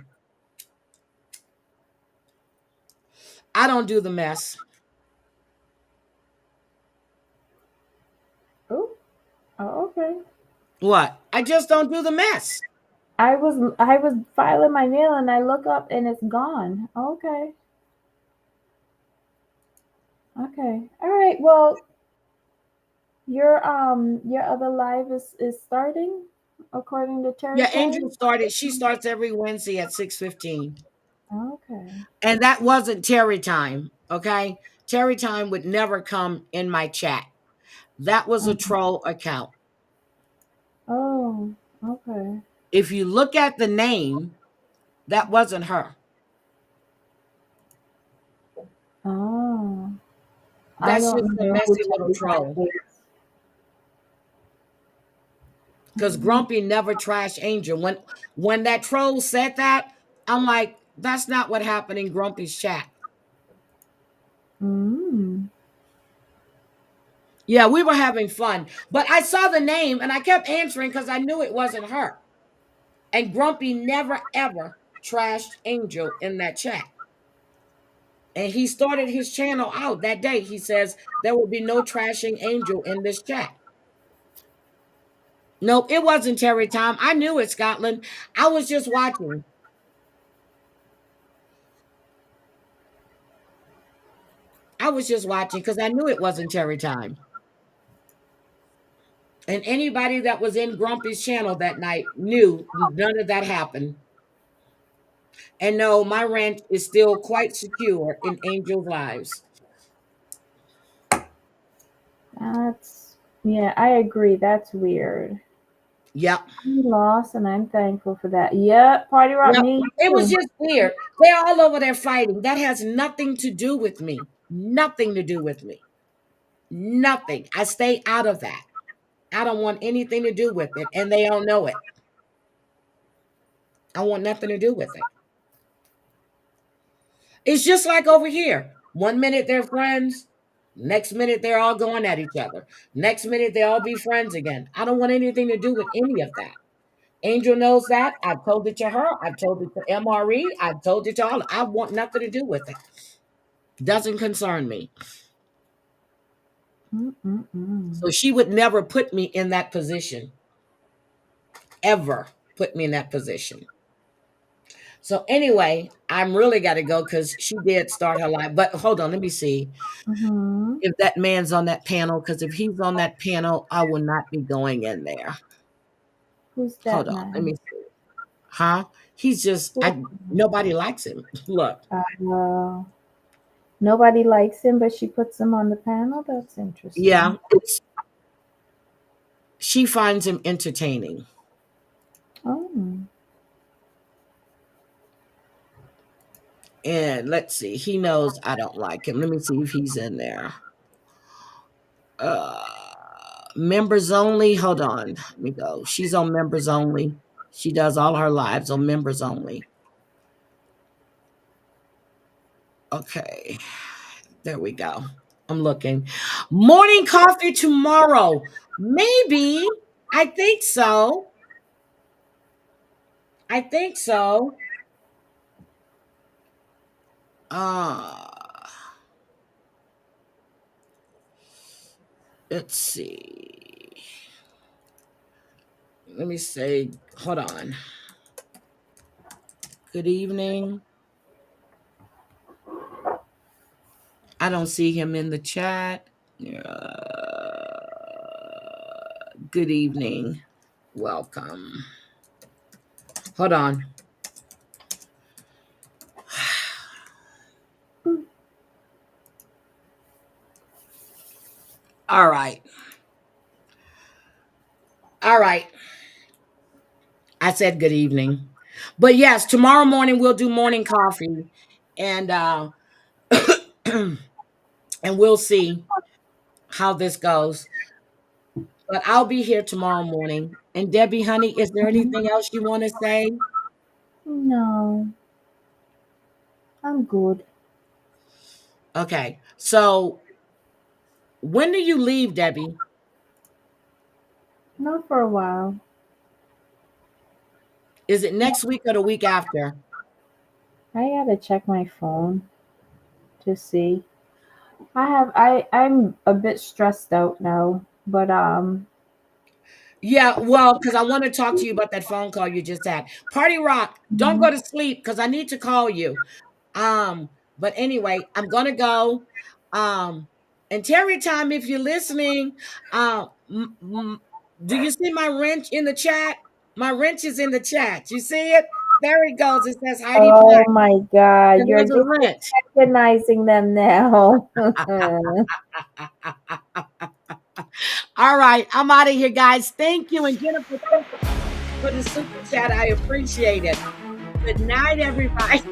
I don't do the mess. Oh, oh, okay. What? I just don't do the mess. I was filing my nail and I look up and it's gone. Okay. Okay. All right. Well, your other live is starting according to Yeah, territory. Angel started. She starts every Wednesday at 6:15. Okay. And that wasn't Terry time, okay? Terry time would never come in my chat. That was a Mhm. troll account. Oh, okay. If you look at the name, that wasn't her. Oh, I That's just don't a know who messy little Terry Time troll. is. Because Grumpy never trashed Angel. When that troll said that, I'm like, that's not what happened in Grumpy's chat. Mm. Yeah, we were having fun. But I saw the name and I kept answering because I knew it wasn't her. And Grumpy never ever trashed Angel in that chat. And he started his channel out that day. He says there will be no trashing Angel in this chat. Nope, it wasn't Terry time. I knew it, Scotland. I was just watching. I was just watching because I knew it wasn't Terry time. And anybody that was in Grumpy's channel that night knew none of that happened. And no, my rent is still quite secure in Angel's lives. That's yeah, I agree. That's weird. Yep. I'm lost and I'm thankful for that. Yep, Party Rock Yep. me It was too. just weird. They're all over there fighting. That has nothing to do with me. Nothing to do with me. Nothing. I stay out of that. I don't want anything to do with it. And they all know it. I want nothing to do with it. It's just like over here. One minute they're friends. Next minute they're all going at each other. Next minute they all be friends again. I don't want anything to do with any of that. Angel knows that. I've told it to her. I've told it to MRE. I've told it to all. I want nothing to do with it. Doesn't concern me. Mm-mm-mm. So she would never put me in that position. Ever put me in that position. So anyway, I'm really got to go because she did start her live. But hold on, let me see Mm-hmm. if that man's on that panel. Because if he's on that panel, I will not be going in there. Who's Hold that on, let me man? see. Huh? He's just Who- I. Nobody likes him. Look, Uh, nobody likes him, but she puts him on the panel. That's yeah, interesting. she finds him entertaining. Oh. And let's see, he knows I don't like him. Let me see if he's in there. Uh, members only. Hold on, let me go. She's on members only. She does all her lives on members only. Okay, there we go. I'm looking. Morning coffee tomorrow. Maybe. I think so. I think so. Uh, let's see. Let me say, hold on. Good evening. I don't see him in the chat. Good evening. Welcome. Hold on. All right. All right. I said good evening. But yes, tomorrow morning we'll do morning coffee and and we'll see how this goes. But I'll be here tomorrow morning. And Debbie, honey, is there anything else you want to say? No, I'm good. Okay. So when do you leave, Debbie? Not for a while. Is it next week or the week after? I gotta check my phone. to see. I'm a bit stressed out now, but Yeah, well, because I want to talk to you about that phone call you just had. Party Rock, don't go to sleep because I need to call you. Um, but anyway, I'm gonna go. Um, and Terry Time, if you're listening, do you see my wrench in the chat? My wrench is in the chat. You see it? There it goes. It says Heidi oh Black. my God, you're There's a just wrench. recognizing them now. All right, I'm out of here, guys. Thank you, and Jennifer, thank you for the super chat. I appreciate it. Good night, everybody.